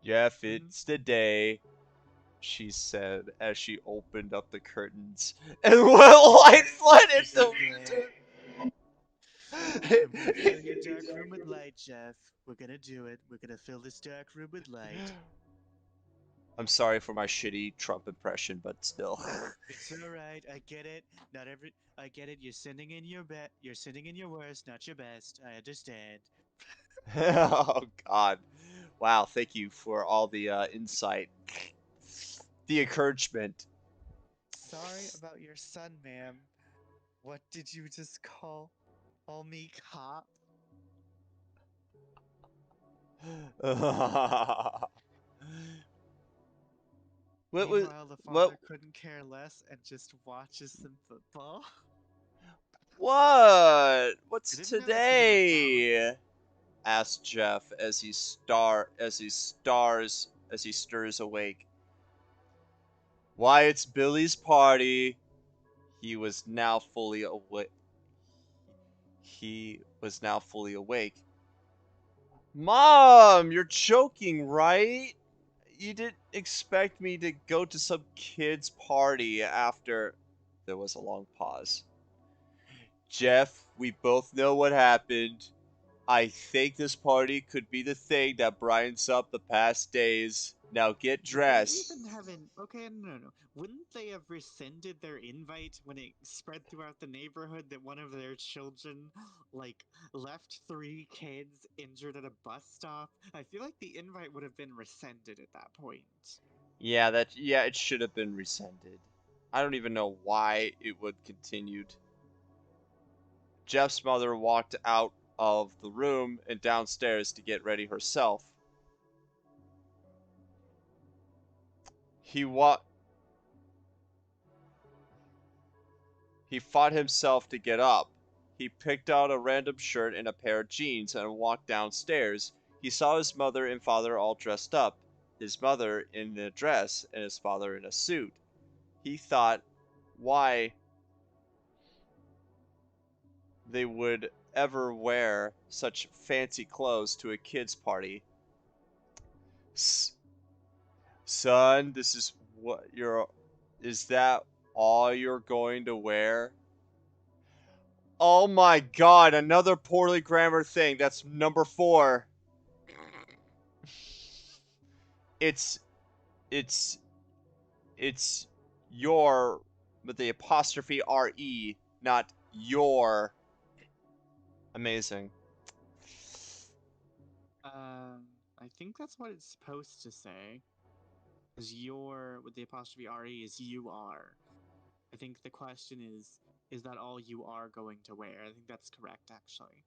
Jeff, Mm-hmm. it's the day, she said as she opened up the curtains and light flooded It's the the. day. I'm gonna fill your dark room with light, Jeff. We're gonna do it. We're gonna fill this dark room with light. I'm sorry for my shitty Trump impression, but still. It's alright, I get it. Not every I get it, you're sending in your you're sending in your worst, not your best. I understand. Oh God! Wow, thank you for all the insight, the encouragement. Sorry about your son, ma'am. What did you just call me cop? What was Meanwhile, the what father couldn't care less and just watches some football. what? What's I didn't know this was in the South. today? Asked Jeff as he stirs awake. Why, it's Billy's party. He was now fully awake. He was now fully awake. Mom, you're joking, right? You didn't expect me to go to some kid's party after. There was a long pause. Jeff, we both know what happened. I think this party could be the thing that brightens up the past days. Now get Would they dressed. even have an okay? No. Wouldn't they have rescinded their invite when it spread throughout the neighborhood that one of their children, like, left 3 kids injured at a bus stop? I feel like the invite would have been rescinded at that point. Yeah, it should have been rescinded. I don't even know why it would continued. Jeff's mother walked out of the room and downstairs to get ready herself. He wa- he fought himself to get up. He picked out a random shirt and a pair of jeans and walked downstairs. He saw his mother and father all dressed up. His mother in a dress and his father in a suit. He thought why they would ever wear such fancy clothes to a kid's party. Son, this is what you're. Is that all you're going to wear? Oh my god, another poorly grammar thing. That's number 4. It's. It's. It's your. With the apostrophe RE, not your. Amazing. I think that's what it's supposed to say. Because your with the apostrophe re is you are. I think the question is that all you are going to wear? I think that's correct, actually.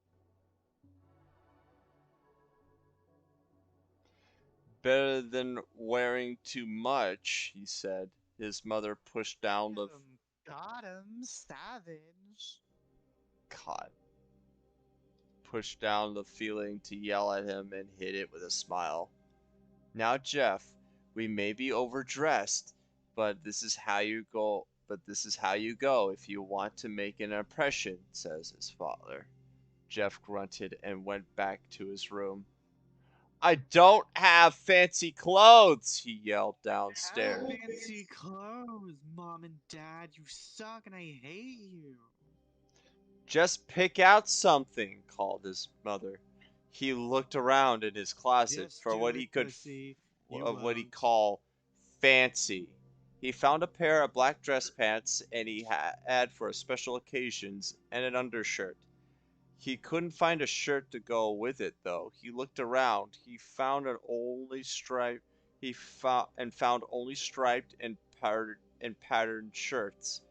Better than wearing too much, he said. His mother pushed down the. Got him, savage. God. Pushed down the feeling to yell at him and hid it with a smile. Now, Jeff, we may be overdressed, but this is how you go. But this is how you go if you want to make an impression, says his father. Jeff grunted and went back to his room. I don't have fancy clothes, he yelled Have downstairs. fancy clothes, Mom and Dad. You suck and I hate you. Just pick out something, called his mother. He looked around in his closet Just for do what it, he could pussy. You of what he won't. called fancy. He found a pair of black dress pants and he had for special occasions and an undershirt. He couldn't find a shirt to go with it though. He looked around. He found an only striped found only striped and patterned shirts,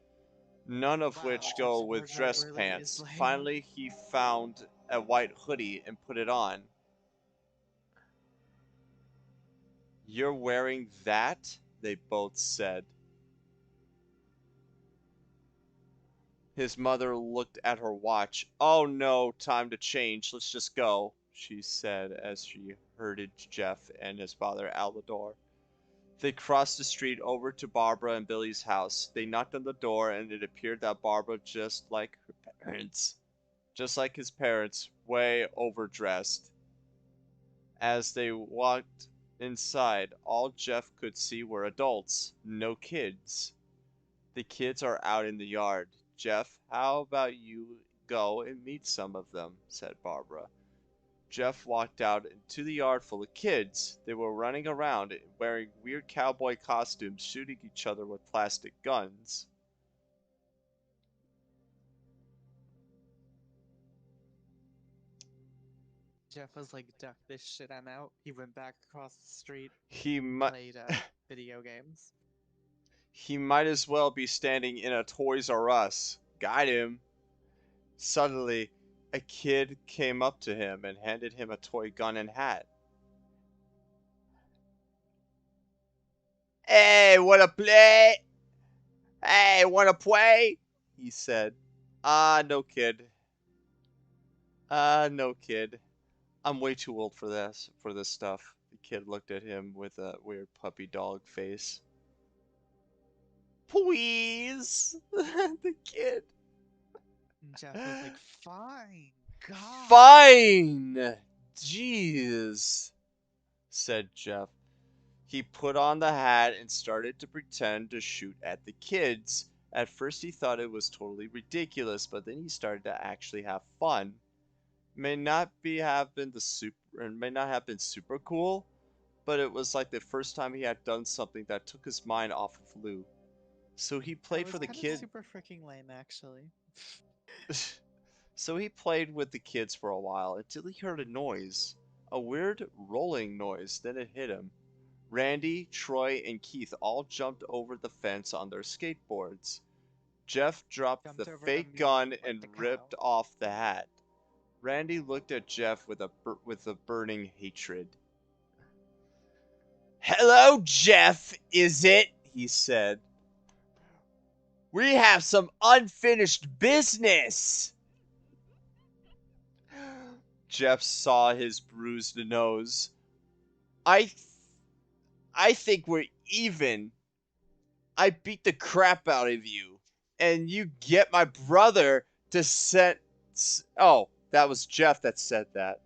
none of Wow, which Jeff's go with wardrobe dress really is pants. like. Finally, he found a white hoodie and put it on. "You're wearing that?" they both said. His mother looked at her watch. "Oh no, time to change. Let's just go," she said as she herded Jeff and his father out the door. They crossed the street over to Barbara and Billy's house. They knocked on the door, and it appeared that Barbara, just like his parents, way overdressed. As they walked inside, all Jeff could see were adults, no kids. "The kids are out in the yard. Jeff, how about you go and meet some of them?" said Barbara. Jeff walked out into the yard full of kids. They were running around, wearing weird cowboy costumes, shooting each other with plastic guns. Jeff was like, duck this shit, I'm out. He went back across the street, He might played video games. he might as well be standing in a Toys R Us. Got him. Suddenly, a kid came up to him and handed him a toy gun and hat. "Hey, wanna play? Hey, wanna play?" he said. No, kid. No, kid. I'm way too old for this stuff." The kid looked at him with a weird puppy dog face. "Please," the kid. And Jeff was like, fine, God. "Fine. Jeez," said Jeff. He put on the hat and started to pretend to shoot at the kids. At first he thought it was totally ridiculous, but then he started to actually have fun. May not have been super cool, but it was like the first time he had done something that took his mind off of Lou. So he That played was for the kind of kid. super freaking lame, actually. So he played with the kids for a while until he heard a noise, a weird rolling noise. Then it hit him. Randy, Troy, and Keith all jumped over the fence on their skateboards. Jeff dropped the Jumped over fake gun immediately like and the cow. ripped off the hat. Randy looked at Jeff with a burning hatred. "Hello, Jeff, is it?" he said. "We have some unfinished business." Jeff saw his bruised nose. I I think we're even. I beat the crap out of you, and you get my brother to set. Oh, that was Jeff that said that.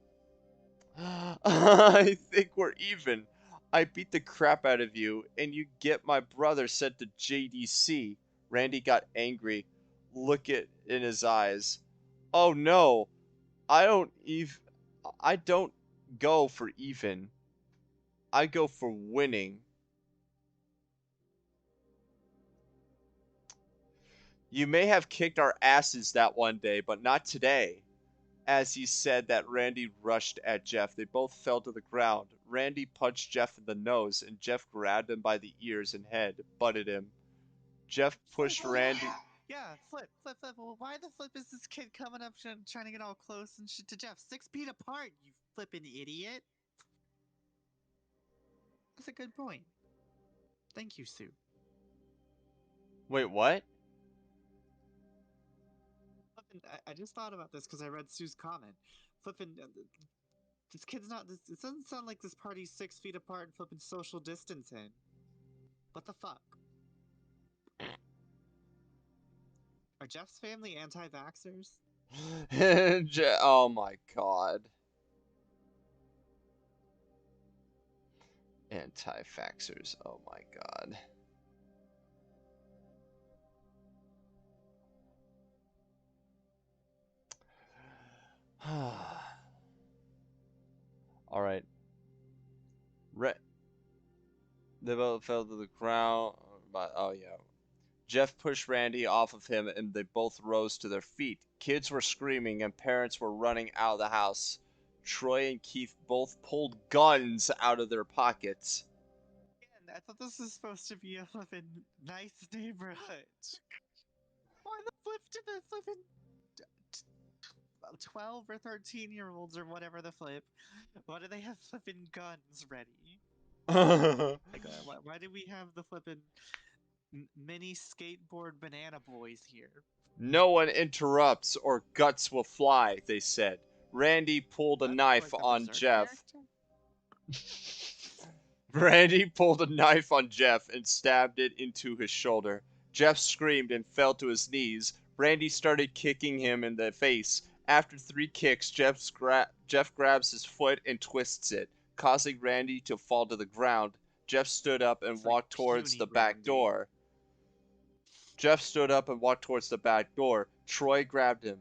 "I think we're even. I beat the crap out of you, and you get my brother sent to JDC." Randy got angry. Look it in his eyes. "Oh no, I don't even. I don't go for even. I go for winning." "You may have kicked our asses that one day, but not today." As he said that, Randy rushed at Jeff. They both fell to the ground. Randy punched Jeff in the nose, and Jeff grabbed him by the ears and head, butted him. Jeff pushed Randy. Yeah, flip. Well, why the flip is this kid coming up trying to get all close and shit to Jeff? 6 feet apart, you flipping idiot. That's a good point. Thank you, Sue. Wait, what? I just thought about this because I read Sue's comment. Flipping, this kid's not. It doesn't sound like this party's 6 feet apart and flipping social distancing. What the fuck? Are Jeff's family anti-vaxxers? Oh my god. Anti-faxers. Oh my god. Alright. They both fell to the ground. But, oh yeah. Jeff pushed Randy off of him and they both rose to their feet. Kids were screaming and parents were running out of the house. Troy and Keith both pulled guns out of their pockets. Man, I thought this was supposed to be a flippin' nice neighborhood. Why the flip did the flippin' 12 or 13-year-olds or whatever the flip? Why do they have flippin' guns ready? Like, why do we have the flippin' mini skateboard banana boys here? No one interrupts or guts will fly, they said. Randy pulled a That's knife like the on Berserk Jeff. character? Randy pulled a knife on Jeff and stabbed it into his shoulder. Jeff screamed and fell to his knees. Randy started kicking him in the face. After 3 kicks, Jeff grabs his foot and twists it, causing Randy to fall to the ground. Jeff stood up and It's like walked towards puny the back Randy. door. Jeff stood up and walked towards the back door. Troy grabbed him.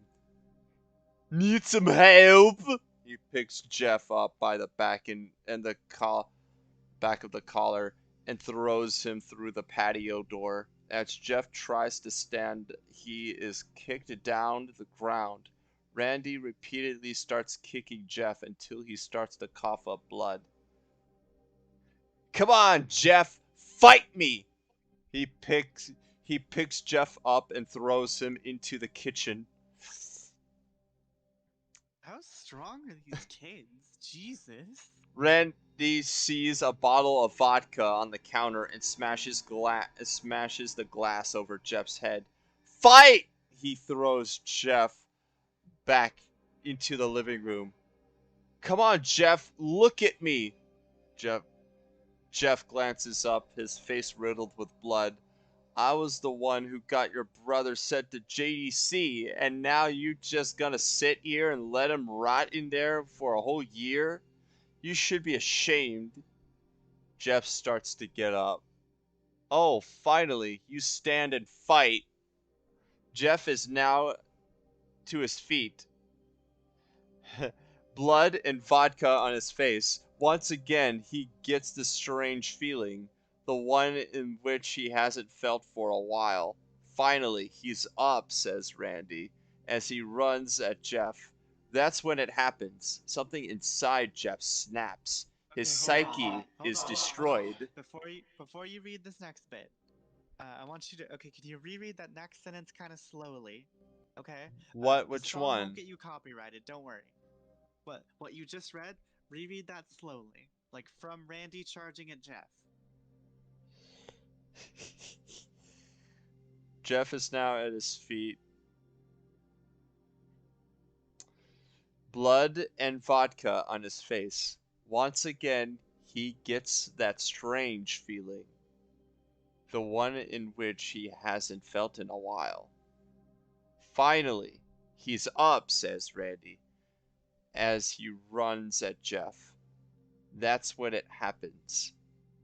Need some help? He picks Jeff up by the back and the back of the collar and throws him through the patio door. As Jeff tries to stand, he is kicked down to the ground. Randy repeatedly starts kicking Jeff until he starts to cough up blood. Come on, Jeff, fight me! He picks Jeff up and throws him into the kitchen. How strong are these kids? Jesus. Randy sees a bottle of vodka on the counter and smashes the glass over Jeff's head. Fight! He throws Jeff back into the living room. Come on, Jeff, look at me. Jeff glances up, his face riddled with blood. I was the one who got your brother sent to JDC, and now you just gonna sit here and let him rot in there for a whole year? You should be ashamed. Jeff starts to get up. Oh, finally, you stand and fight. Jeff is now to his feet. Blood and vodka on his face. Once again, he gets the strange feeling, the one in which he hasn't felt for a while. Finally, he's up, says Randy, as he runs at Jeff. That's when it happens. Something inside Jeff snaps. His psyche is destroyed. Before you read this next bit, I want you to. Okay, can you reread that next sentence kind of slowly? Okay. Which song one? won't get you copyrighted. Don't worry. What you just read? Reread that slowly, like from Randy charging at Jeff. Jeff is now at his feet. Blood and vodka on his face. Once again, he gets that strange feeling. The one in which he hasn't felt in a while. Finally, he's up, says Randy, as he runs at Jeff. That's when it happens.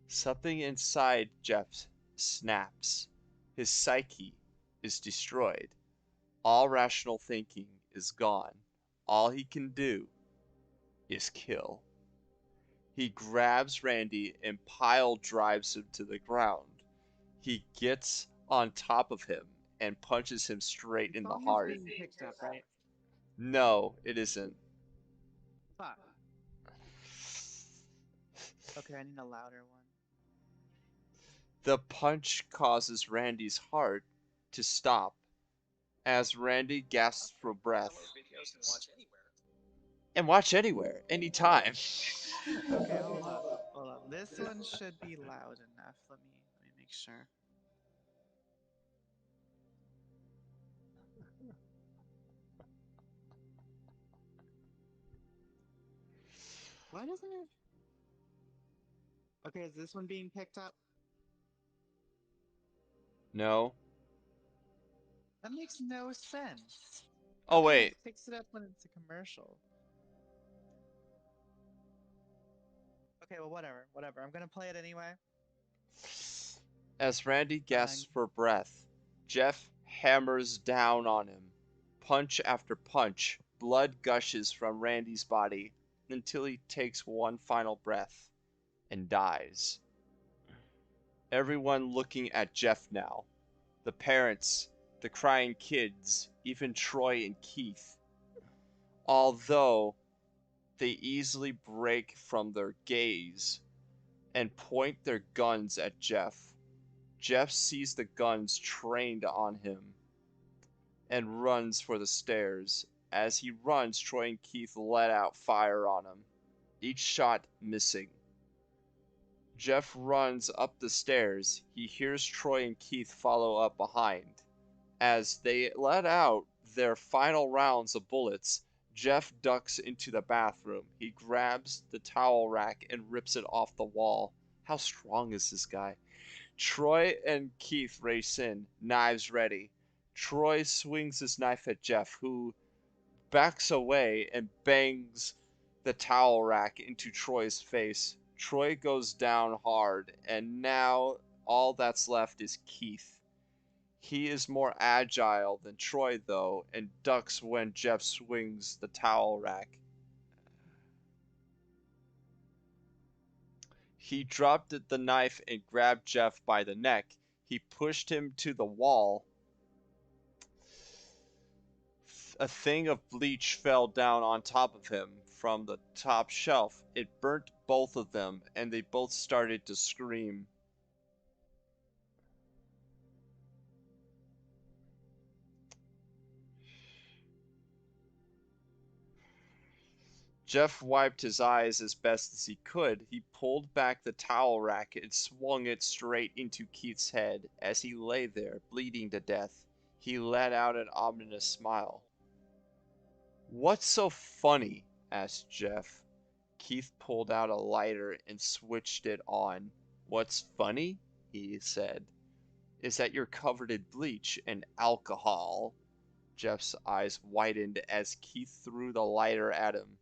Something inside Jeff snaps. His psyche is destroyed. All rational thinking is gone. All he can do is kill. He grabs Randy and pile drives him to the ground. He gets on top of him and punches him straight in the song heart. is being picked up, right? No, it isn't. Fuck. Okay, I need a louder one. The punch causes Randy's heart to stop as Randy gasps for breath. And watch anywhere, anytime. Okay, hold up. This one should be loud enough. Let me make sure. Why doesn't it? Okay, is this one being picked up? No. That makes no sense. Oh, wait. It picks it up when it's a commercial. Okay, well, whatever. I'm gonna play it anyway. As Randy gasps for breath, Jeff hammers down on him. Punch after punch, blood gushes from Randy's body until he takes one final breath and dies. Everyone looking at Jeff now. The parents, the crying kids, even Troy and Keith. Although they easily break from their gaze and point their guns at Jeff. Jeff sees the guns trained on him and runs for the stairs. As he runs, Troy and Keith let out fire on him, each shot missing. Jeff runs up the stairs. He hears Troy and Keith follow up behind. As they let out their final rounds of bullets, Jeff ducks into the bathroom. He grabs the towel rack and rips it off the wall. How strong is this guy? Troy and Keith race in, knives ready. Troy swings his knife at Jeff, who backs away and bangs the towel rack into Troy's face. Troy goes down hard, and now all that's left is Keith. He is more agile than Troy, though, and ducks when Jeff swings the towel rack. He dropped the knife and grabbed Jeff by the neck. He pushed him to the wall. A thing of bleach fell down on top of him from the top shelf. It burnt both of them, and they both started to scream. Jeff wiped his eyes as best as he could. He pulled back the towel rack and swung it straight into Keith's head. As he lay there, bleeding to death, he let out an ominous smile. "What's so funny?" asked Jeff. Keith pulled out a lighter and switched it on. "What's funny," he said, "is that you're covered in bleach and alcohol." Jeff's eyes widened as Keith threw the lighter at him.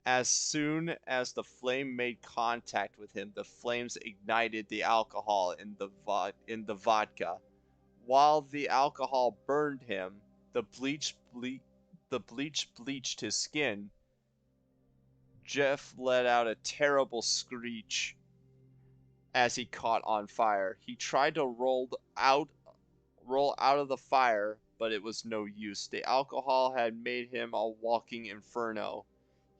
As soon as the flame made contact with him, the flames ignited the alcohol in the vodka. While the alcohol burned him, the bleach bleached his skin. Jeff let out a terrible screech as he caught on fire. He tried to roll out of the fire, but it was no use. The alcohol had made him a walking inferno.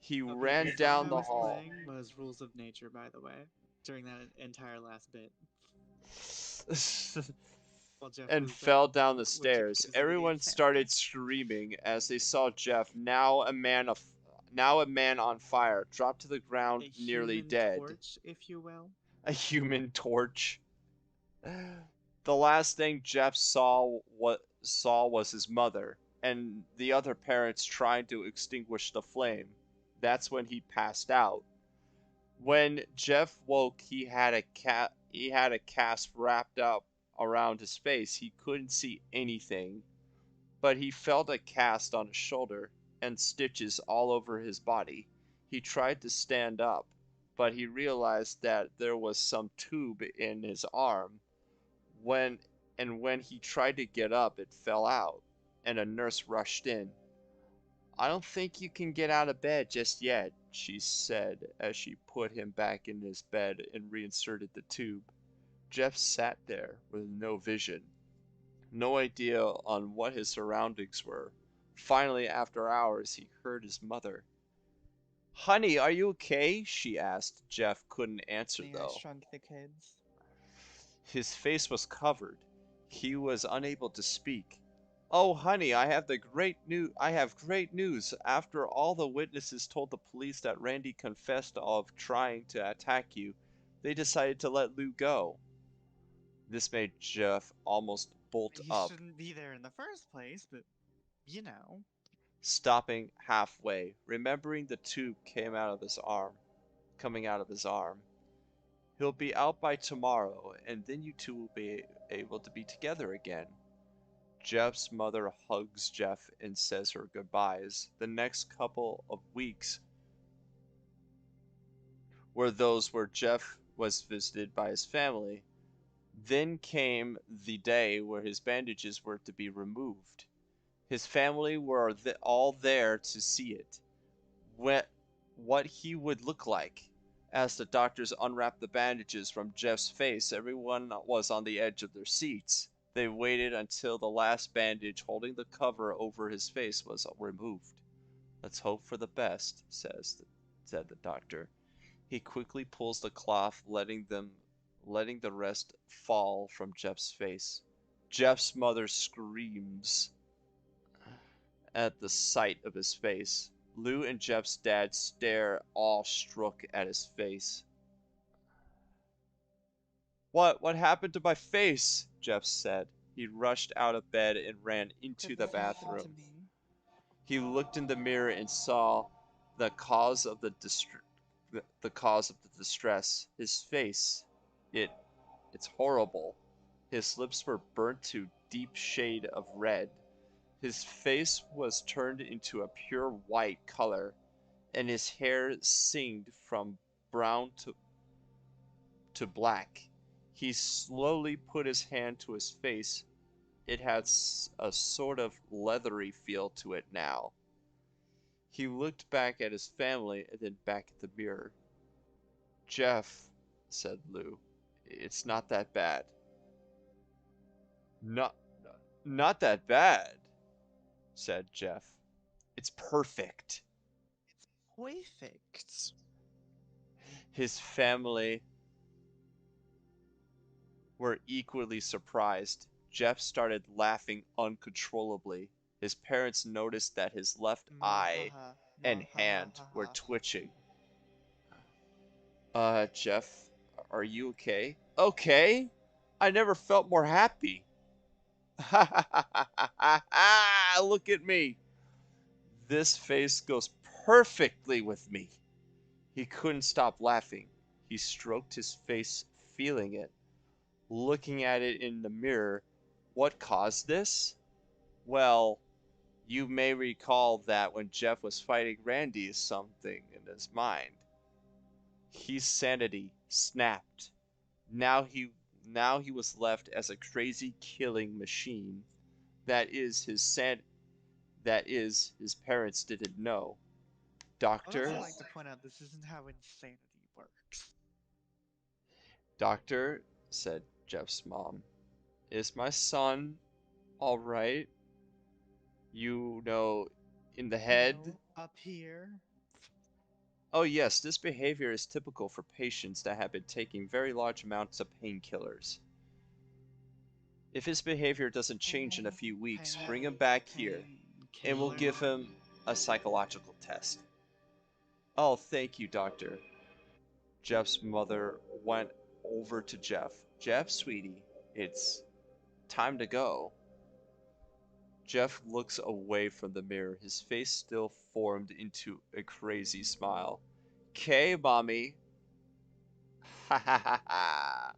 He Okay, ran the down song I the was hall. playing was Rules of Nature, by the way, during that entire last bit. While Jeff and was fell down the which stairs. is really Everyone insanity. started screaming as they saw Jeff, now a man on fire, drop to the ground A nearly human dead. torch, if you will. A human torch. The last thing Jeff saw was his mother and the other parents trying to extinguish the flame. That's when he passed out. When Jeff woke, he had a cast wrapped up around his face. He couldn't see anything, but he felt a cast on his shoulder and stitches all over his body. He tried to stand up, but he realized that there was some tube in his arm. When he tried to get up, it fell out, and a nurse rushed in. "I don't think you can get out of bed just yet," she said as she put him back in his bed and reinserted the tube. Jeff sat there with no vision, no idea on what his surroundings were. Finally, after hours, he heard his mother. "Honey, are you okay?" she asked. Jeff couldn't answer, I though. shrunk the kids. His face was covered. He was unable to speak. "Oh, honey, I have great news. After all the witnesses told the police that Randy confessed of trying to attack you, they decided to let Lou go." This made Jeff almost bolt He up, shouldn't be there in the first place, but you know. stopping halfway, remembering the tube coming out of his arm. "He'll be out by tomorrow, and then you two will be able to be together again." Jeff's mother hugs Jeff and says her goodbyes. The next couple of weeks were those where Jeff was visited by his family. Then came the day where his bandages were to be removed. His family were all there to see it. What he would look like. As the doctors unwrapped the bandages from Jeff's face, everyone was on the edge of their seats. They waited until the last bandage holding the cover over his face was removed. Let's hope for the best, said the doctor. He quickly pulls the cloth, letting the rest fall from Jeff's face. Jeff's mother screams at the sight of his face. Lou and Jeff's dad stare awestruck at his face. What happened to my face? Jeff said. He rushed out of bed and ran into Did the this happen to bathroom. me? He looked in the mirror and saw the cause of the cause of the distress. His face. It it's horrible. His lips were burnt to deep shade of red. His face was turned into a pure white color, and his hair singed from brown to black. He slowly put his hand to his face. It had a sort of leathery feel to it now. He looked back at his family and then back at the mirror. Jeff, said Lou, it's not that bad. Not, not that bad, said Jeff. It's perfect. Perfect. His family were equally surprised. Jeff started laughing uncontrollably. His parents noticed that his left eye Mwahaha, and hand were mwahaha. twitching. Jeff, are you okay? Okay? I never felt more happy. Look at me. This face goes perfectly with me. He couldn't stop laughing. He stroked his face, feeling it, looking at it in the mirror. What caused this? Well, you may recall that when Jeff was fighting Randy, something in his mind. His sanity snapped. Now he was left as a crazy killing machine. That is his parents didn't know. I would also Doctor, like to point out this isn't how insanity works. doctor, said Jeff's mom, is my son all right? You know, in the head? Up here. Oh yes, this behavior is typical for patients that have been taking very large amounts of painkillers. If his behavior doesn't change in a few weeks, bring him back here, and we'll give him a psychological test. Oh, thank you, doctor. Jeff's mother went over to Jeff. Jeff, sweetie, it's time to go. Jeff looks away from the mirror, his face still formed into a crazy smile. "'Kay, mommy." Ha ha ha ha.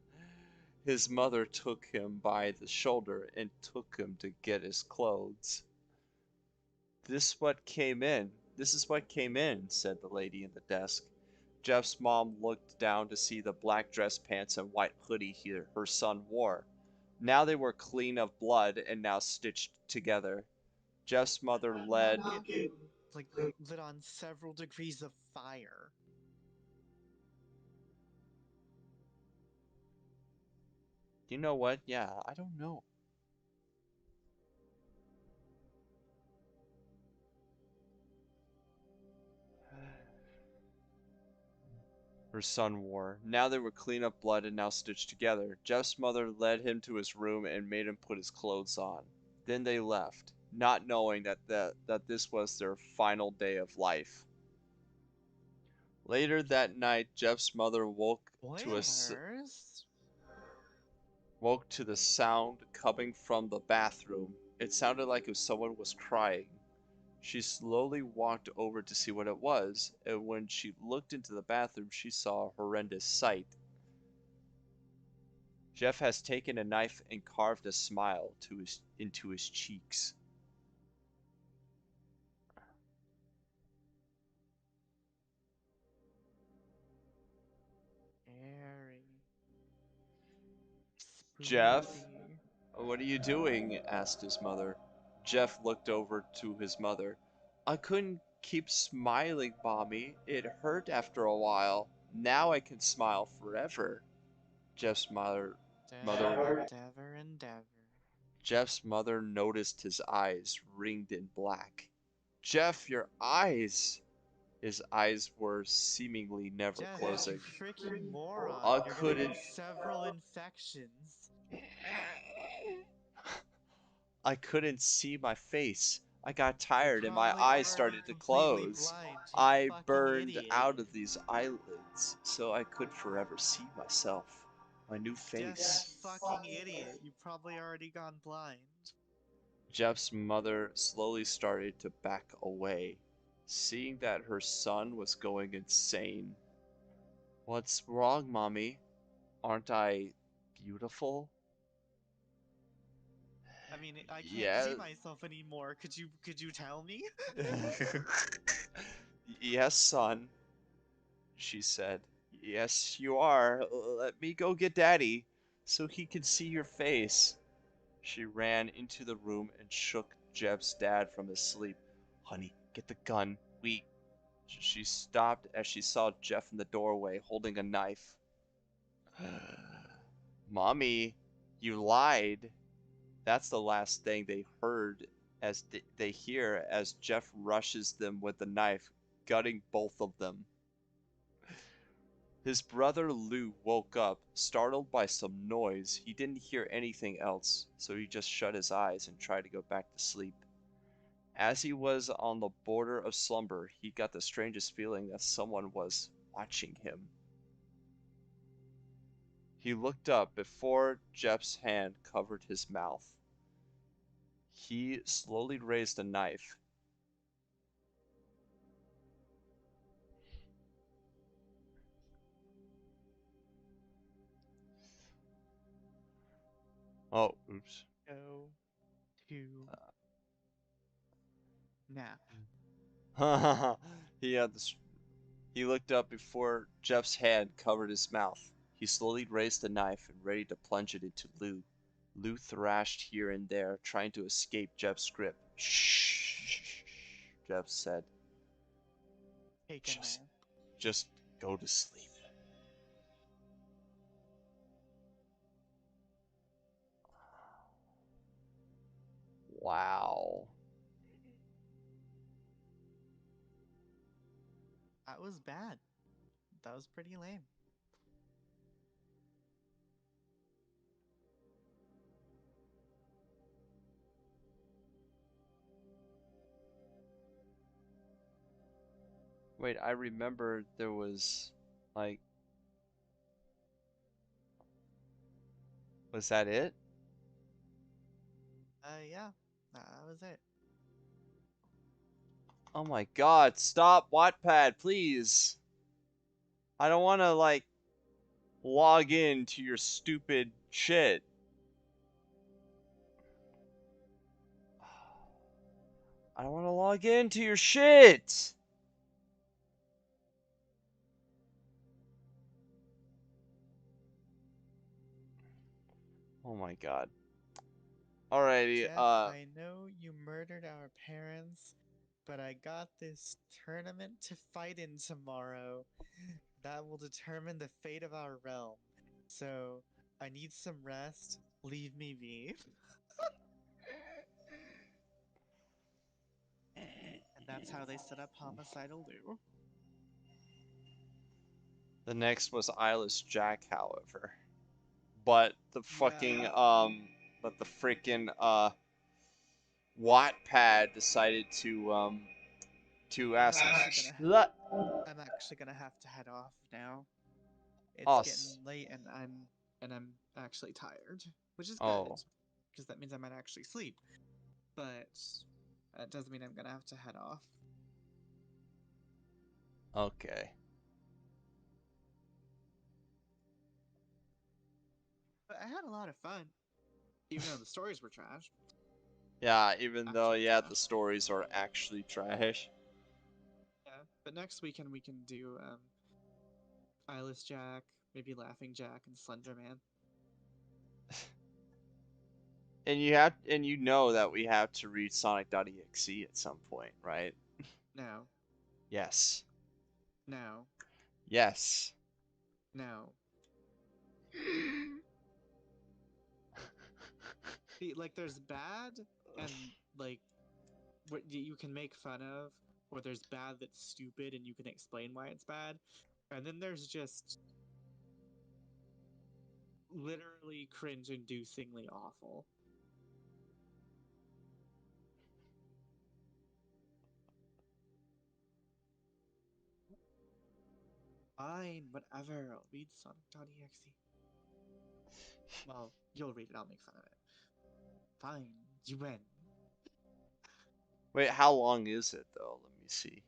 His mother took him by the shoulder and took him to get his clothes. This is what came in, said the lady in the desk. Jeff's mom looked down to see the black dress pants and white hoodie her son wore. Now they were clean of blood and now stitched together. Jeff's mother led. It like lit on several degrees of fire. You know what? Yeah, I don't know. Her son wore. Now they were clean of blood and now stitched together. Jeff's mother led him to his room and made him put his clothes on. Then they left, not knowing that this was their final day of life. Later that night, Jeff's mother Spoilers? woke to the sound coming from the bathroom. It sounded like if someone was crying. She slowly walked over to see what it was, and when she looked into the bathroom, she saw a horrendous sight. Jeff has taken a knife and carved a smile into his cheeks. Airy. Jeff, Spooky. what are you doing? Asked his mother. Jeff looked over to his mother. I couldn't keep smiling, Mommy. It hurt after a while. Now I can smile forever. Jeff's mother Endeavor, endeavor. Jeff's mother noticed his eyes ringed in black. Jeff, your eyes! His eyes were seemingly never Jeff, you closing. freaking moron. I You're gonna get couldn't. several infections. I couldn't see my face. I got You're tired and my probably eyes already started to completely close. blind, you I fucking burned idiot. out of these eyelids so I could forever see myself, my new Jeff, you face. fucking idiot. You've probably already gone blind. Jeff's mother slowly started to back away, seeing that her son was going insane. What's wrong, Mommy? Aren't I beautiful? I mean, I can't Yeah. see myself anymore. Could you tell me? Yes, son, she said. Yes, you are. Let me go get Daddy so he can see your face. She ran into the room and shook Jeff's dad from his sleep. Honey, get the gun. She stopped as she saw Jeff in the doorway holding a knife. Mommy, you lied. That's the last thing they heard as they hear as Jeff rushes them with the knife, gutting both of them. His brother Lou woke up, startled by some noise. He didn't hear anything else, so he just shut his eyes and tried to go back to sleep. As he was on the border of slumber, he got the strangest feeling that someone was watching him. He looked up before Jeff's hand covered his mouth. He slowly raised a knife. Oh, oops. Go to nap. he had this. He looked up before Jeff's hand covered his mouth. He slowly raised the knife and ready to plunge it into Lou. Lou thrashed here and there, trying to escape Jeff's grip. Shh, Jeff said. Take a Just, nap. just go to sleep. Wow. That was bad. That was pretty lame. Wait, I remember there was, like, was that it? Yeah. That was it. Oh my god, stop Wattpad, please. I don't want to, like, log in to your stupid shit. I don't want to log into your shit. Oh my god. Alrighty, Jeff, I know you murdered our parents, but I got this tournament to fight in tomorrow. That will determine the fate of our realm. So, I need some rest. Leave me be. And that's how they set up Homicidal Lou. the next was Eyeless Jack, however. But the fucking, Yeah. but the freaking, Wattpad decided to I'm ask. actually gonna Let. I'm actually gonna have to head off now. It's getting Us. late and I'm actually tired, which is good Oh, because that means I might actually sleep. But that does mean I'm gonna have to head off. okay. But I had a lot of fun, even though the stories were trash. Yeah, even though, Actually yeah, trash. the stories are actually trash. Yeah. But next weekend we can do Eyeless Jack, maybe Laughing Jack, and Slender Man. And you know that we have to read Sonic.exe at some point, right? No, Yes. no, Yes. no. Like there's bad and like what you can make fun of, or there's bad that's stupid and you can explain why it's bad, and then there's just literally cringe-inducingly awful. Fine, whatever. I'll read Sonic.exe. Well, you'll read it. I'll make fun of it. Fine, you win. Wait, how long is it though? Let me see.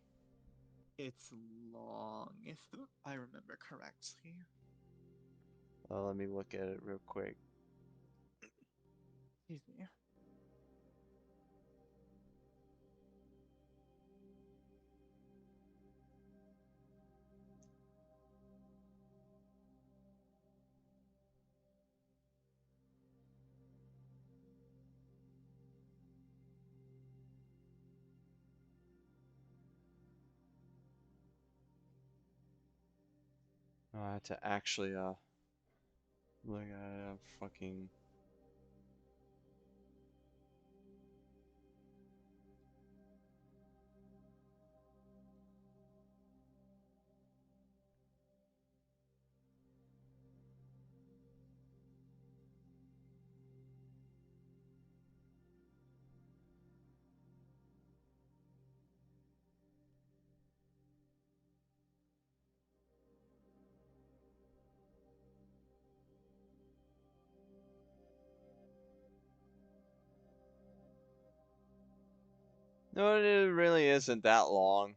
It's long, if I remember correctly. Let me look at it real quick. Excuse me. I have to actually look at it. Fucking. No, it really isn't that long.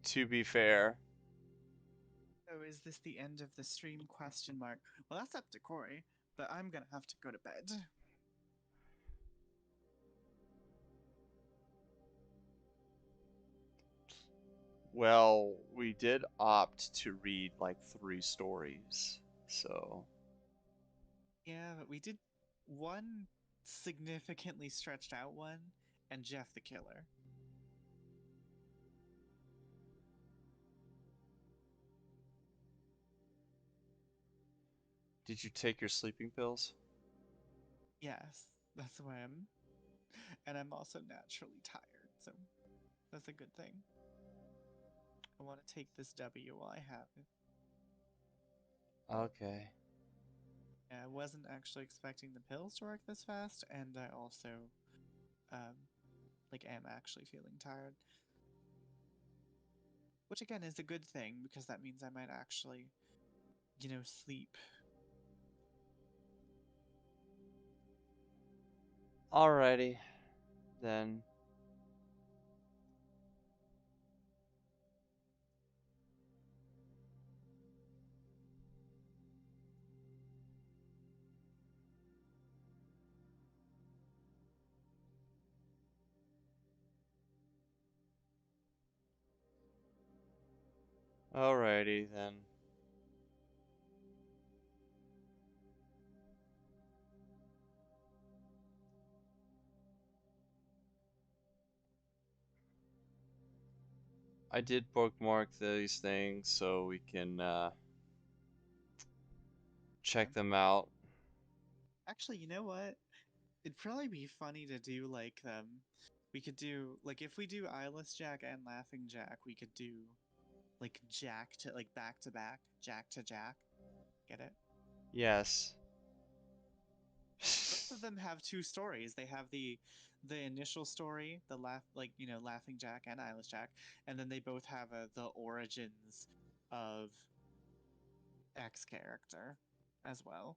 To be fair. So is this the end of the stream? Question mark. Well, that's up to Corey, but I'm gonna have to go to bed. Well, we did opt to read like 3 stories, so. Yeah, but we did one significantly stretched out one, and Jeff the Killer. Did you take your sleeping pills? Yes, that's why and I'm also naturally tired, so that's a good thing. I want to take this W while I have it. Okay. I wasn't actually expecting the pills to work this fast, and I also, am actually feeling tired. Which again is a good thing, because that means I might actually, sleep. Alrighty, then. Alrighty, then. I did bookmark these things so we can check them out. Actually, you know what? It'd probably be funny to do we could do if we do Eyeless Jack and Laughing Jack, we could do Jack to back to back, Jack to Jack. Get it? Yes. Both of them have 2 stories. They have the initial story, the Laughing Jack and Eyeless Jack, and then they both have the origins of X character as well.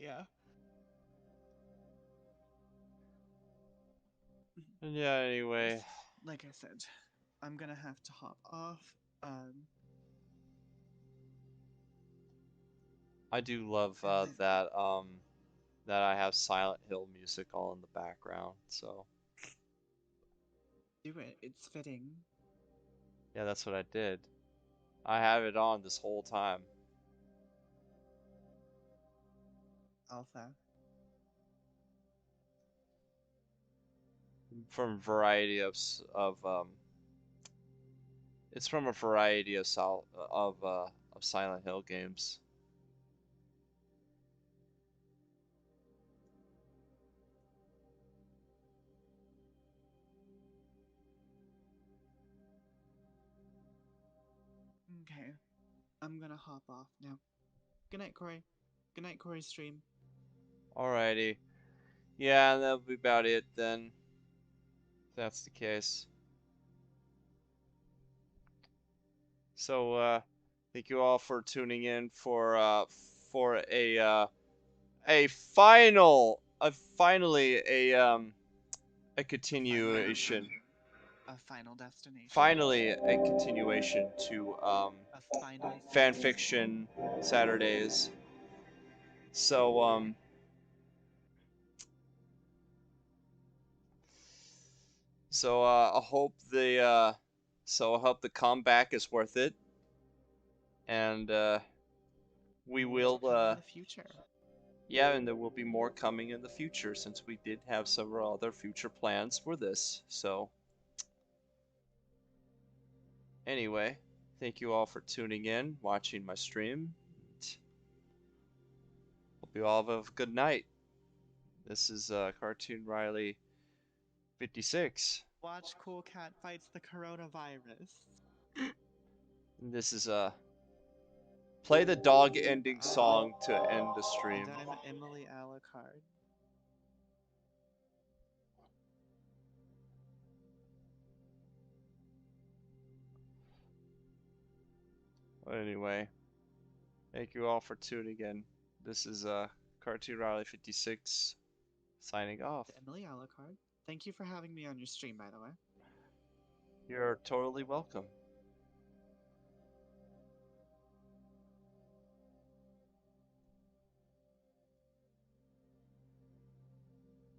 Yeah. Yeah, anyway. Like I said, I'm gonna have to hop off. I do love that I have Silent Hill music all in the background, so. Do it. It's fitting. Yeah, that's what I did. I have it on this whole time. Alpha. from a variety of. It's from a variety of Silent Hill games. Okay. I'm gonna hop off now. Good night, Corey. Good night, Corey stream. Alrighty. Yeah, that'll be about it then. If that's the case. So, thank you all for tuning in for finally a continuation. A final destination. Finally a continuation to A finally Fanfiction Saturdays. So I hope the comeback is worth it, and we will in the future. yeah, and there will be more coming in the future since we did have several other future plans for this. So anyway, thank you all for tuning in, watching my stream. Hope you all have a good night. This is Cartoon Riley 56. Watch Cool Cat fights the coronavirus. And this is play the dog ending song to end the stream. And I'm Emily Alucard. Anyway, thank you all for tuning in. This is Cartoon Riley 56 signing off. Emily Alucard. Thank you for having me on your stream, by the way. You're totally welcome.